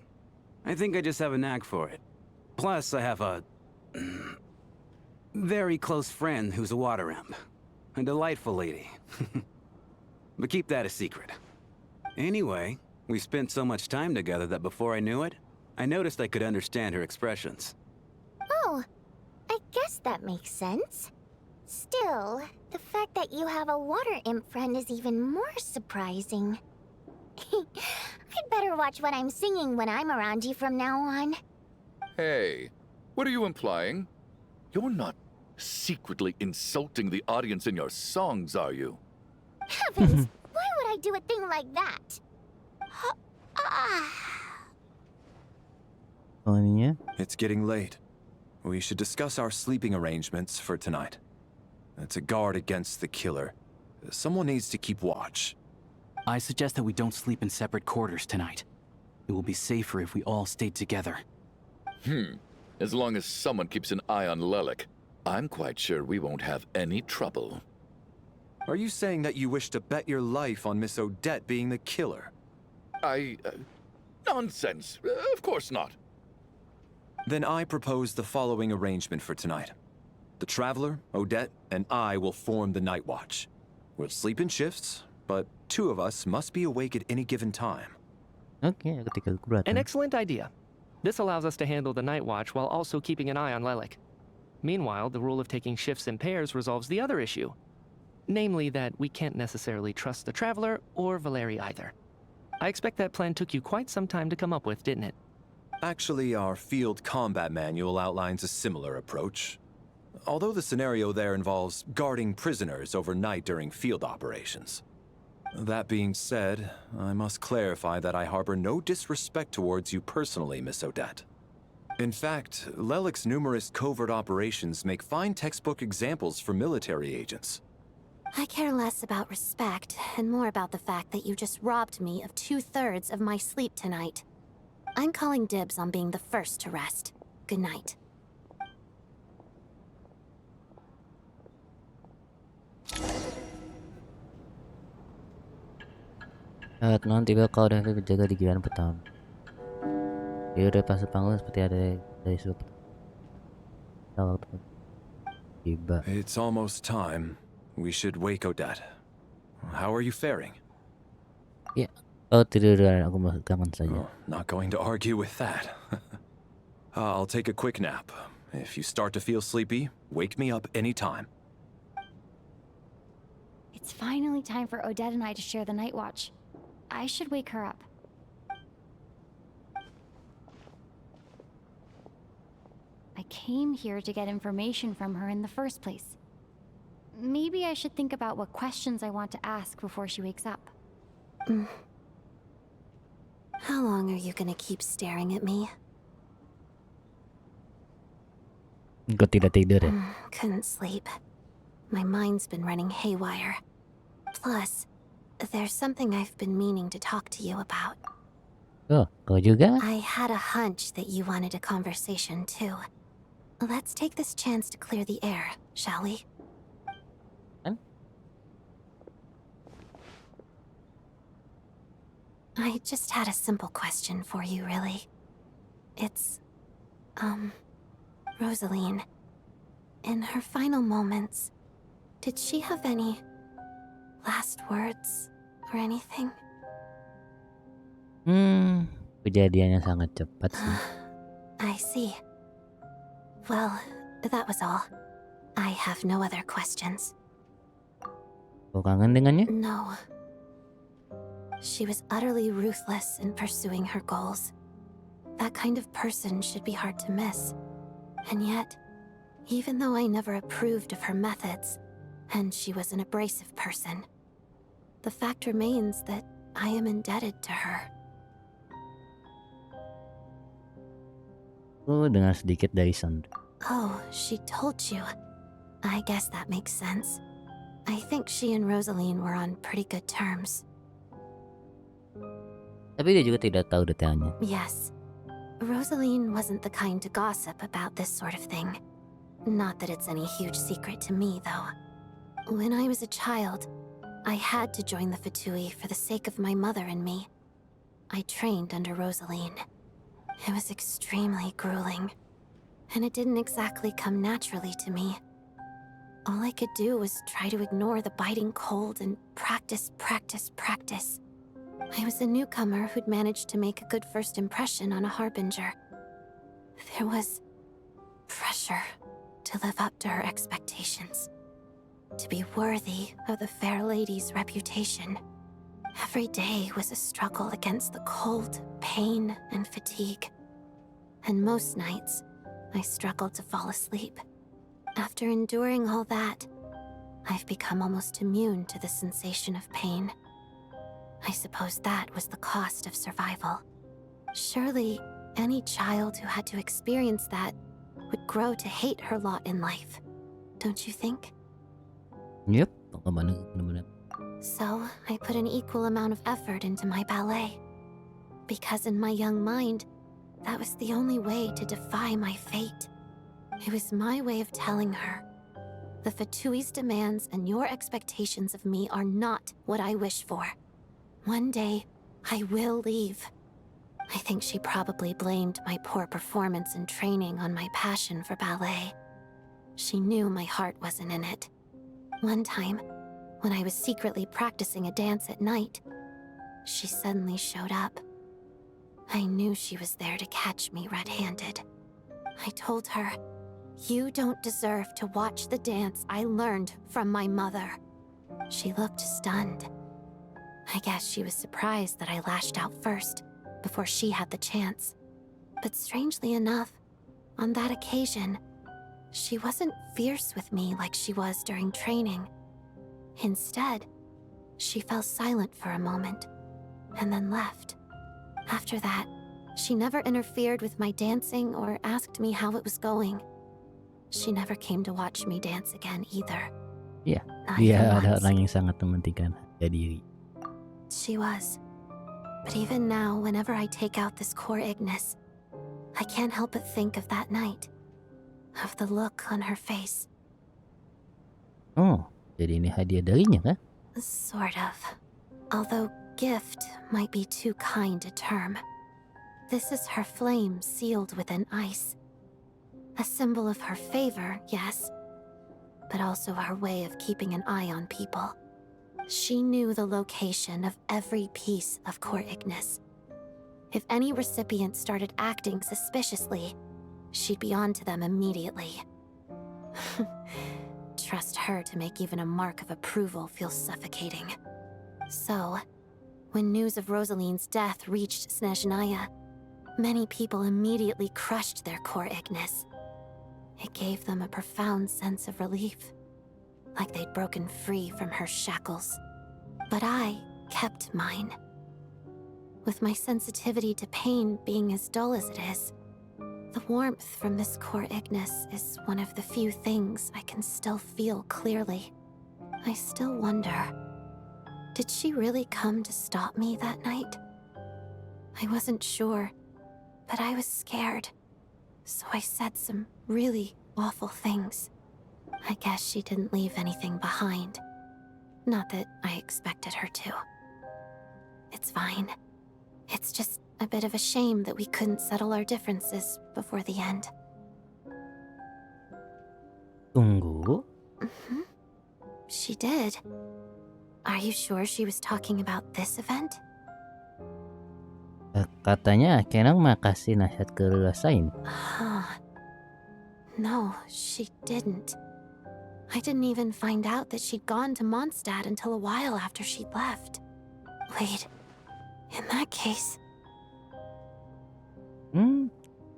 I think I just have a knack for it. Plus, I have a... very close friend who's a water imp. A delightful lady. But keep that a secret. Anyway, we spent so much time together that before I knew it, I noticed I could understand her expressions. Oh, I guess that makes sense. Still, the fact that you have a water imp friend is even more surprising. I'd better watch what I'm singing when I'm around you from now on. Hey, what are you implying? You're not secretly insulting the audience in your songs, are you? Heavens, why would I do a thing like that? Oh, ininya. It's getting late. We should discuss our sleeping arrangements for tonight. To guard against the killer, someone needs to keep watch. I suggest that we don't sleep in separate quarters tonight. It will be safer if we all stayed together. As long as someone keeps an eye on Lelek, I'm quite sure we won't have any trouble. Are you saying that you wish to bet your life on Miss Odette being the killer? Nonsense. Of course not. Then I propose the following arrangement for tonight. The Traveler, Odette, and I will form the Night Watch. We'll sleep in shifts, but 2 of us must be awake at any given time. Oke, aku tinggal kuratan. An excellent idea. This allows us to handle the night watch while also keeping an eye on Lelek. Meanwhile, the rule of taking shifts in pairs resolves the other issue. Namely that we can't necessarily trust the Traveler or Valeri either. I expect that plan took you quite some time to come up with, didn't it? Actually, our field combat manual outlines a similar approach. Although the scenario there involves guarding prisoners overnight during field operations. That being said, I must clarify that I harbor no disrespect towards you personally, Miss Odette. In fact, Lelek's numerous covert operations make fine textbook examples for military agents. I care less about respect and more about the fact that you just robbed me of 2/3 of my sleep tonight. I'm calling dibs on being the first to rest. Good night. Tenang, tiba kau udah berjaga di giliran pertama. Dia udah pas panggung seperti ada dari sudut. Tiba. It's almost time. We should wake Odette. How are you faring? Ya, oh tiduran, aku masuk kangen saja. Not going to argue with that. I'll take a quick nap. If you start to feel sleepy, wake me up anytime. It's finally time for Odette and I to share the night watch. I should wake her up. I came here to get information from her in the first place. Maybe I should think about what questions I want to ask before she wakes up. How long are you gonna keep staring at me? Kau tidak tidur ya? Couldn't sleep. My mind's been running haywire. Plus, there's something I've been meaning to talk to you about. Oh, kau juga? I had a hunch that you wanted a conversation too. Let's take this chance to clear the air, shall we? I just had a simple question for you, really. It's, Rosaline. In her final moments, did she have any last words or anything? Kejadiannya sangat cepat sih. I see. Well, that was all. I have no other questions. Kau kangen dengannya? No. She was utterly ruthless in pursuing her goals. That kind of person should be hard to miss. And yet, even though I never approved of her methods, and she was an abrasive person, the fact remains that I am indebted to her. Dengar sedikit dari sound. Oh, she told you. I guess that makes sense. I think she and Rosaline were on pretty good terms. Tapi dia juga tidak tahu detailnya. Yes. Rosaline wasn't the kind to gossip about this sort of thing. Not that it's any huge secret to me, though. When I was a child, I had to join the Fatui for the sake of my mother and me. I trained under Rosaline. It was extremely grueling, and it didn't exactly come naturally to me. All I could do was try to ignore the biting cold and practice. I was a newcomer who'd managed to make a good first impression on a harbinger. There was pressure to live up to her expectations, to be worthy of the fair lady's reputation. Every day was a struggle against the cold, pain, and fatigue. And most nights, I struggled to fall asleep. After enduring all that, I've become almost immune to the sensation of pain. I suppose that was the cost of survival. Surely, any child who had to experience that would grow to hate her lot in life. Don't you think? Yep, bener-bener. So, I put an equal amount of effort into my ballet. Because in my young mind, that was the only way to defy my fate. It was my way of telling her, the Fatui's demands and your expectations of me are not what I wish for. One day, I will leave. I think she probably blamed my poor performance in training on my passion for ballet. She knew my heart wasn't in it. One time, when I was secretly practicing a dance at night, she suddenly showed up. I knew she was there to catch me red-handed. I told her, "You don't deserve to watch the dance I learned from my mother." She looked stunned. I guess she was surprised that I lashed out first, before she had the chance. But strangely enough, on that occasion, she wasn't fierce with me like she was during training. Instead, she fell silent for a moment, and then left. After that, she never interfered with my dancing or asked me how it was going. She never came to watch me dance again either. Iya, Not dia even ada once. orang yang sangat mementingkan harga diri. She was. But even now, whenever I take out this core Ignis, I can't help but think of that night. Of the look on her face. Oh, jadi ini hadiah darinya kah? Sort of. Although gift might be too kind a term. This is her flame sealed within ice. A symbol of her favor, yes, but also her way of keeping an eye on people. She knew the location of every piece of core Ignis. If any recipient started acting suspiciously, she'd be on to them immediately. Trust her to make even a mark of approval feel suffocating. So, when news of Rosaline's death reached Snezhnaya, many people immediately crushed their core Ignis. It gave them a profound sense of relief, like they'd broken free from her shackles. But I kept mine. With my sensitivity to pain being as dull as it is, the warmth from this core Ignis is one of the few things I can still feel clearly. I still wonder, did she really come to stop me that night? I wasn't sure, but I was scared, so I said some really awful things. I guess she didn't leave anything behind. Not that I expected her to. It's fine. It's just a bit of a shame that we couldn't settle our differences before the end. Tunggu. She did. Are you sure she was talking about this event? Katanya Kenang makasih nasihat ke Rasain. No, she didn't. I didn't even find out that she'd gone to Mondstadt until a while after she'd left. Wait, in that case...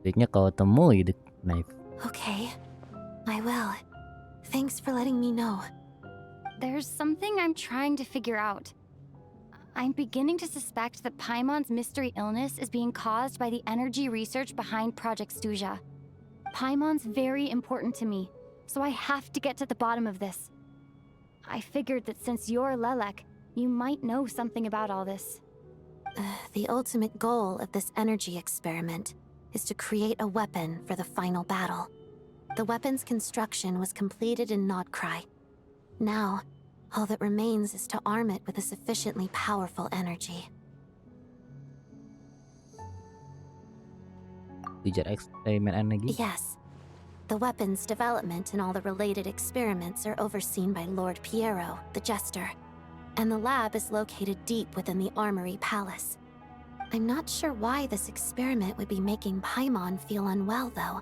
Baiknya kau temui the knife. Okay, I will. Thanks for letting me know. There's something I'm trying to figure out. I'm beginning to suspect that Paimon's mystery illness is being caused by the energy research behind Project Stuja. Paimon's very important to me, so I have to get to the bottom of this. I figured that since you're Lelek, you might know something about all this. The ultimate goal of this energy experiment is to create a weapon for the final battle. The weapon's construction was completed in Nodcry. Now, all that remains is to arm it with a sufficiently powerful energy. Ujar eksperimen energi? Yes. The weapon's development and all the related experiments are overseen by Lord Piero, the Jester, and the lab is located deep within the Armory Palace. I'm not sure why this experiment would be making Paimon feel unwell, though.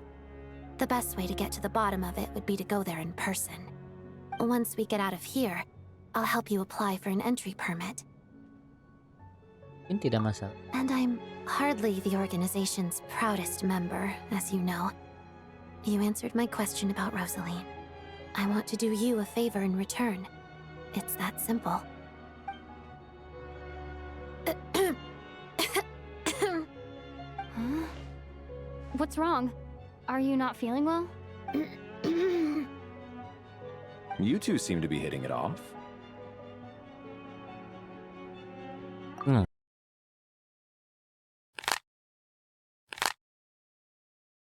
The best way to get to the bottom of it would be to go there in person. Once we get out of here, I'll help you apply for an entry permit. Mungkin tidak masalah. And I'm hardly the organization's proudest member, as you know. You answered my question about Rosaline. I want to do you a favor in return. It's that simple. Huh? What's wrong? Are you not feeling well? You two seem to be hitting it off.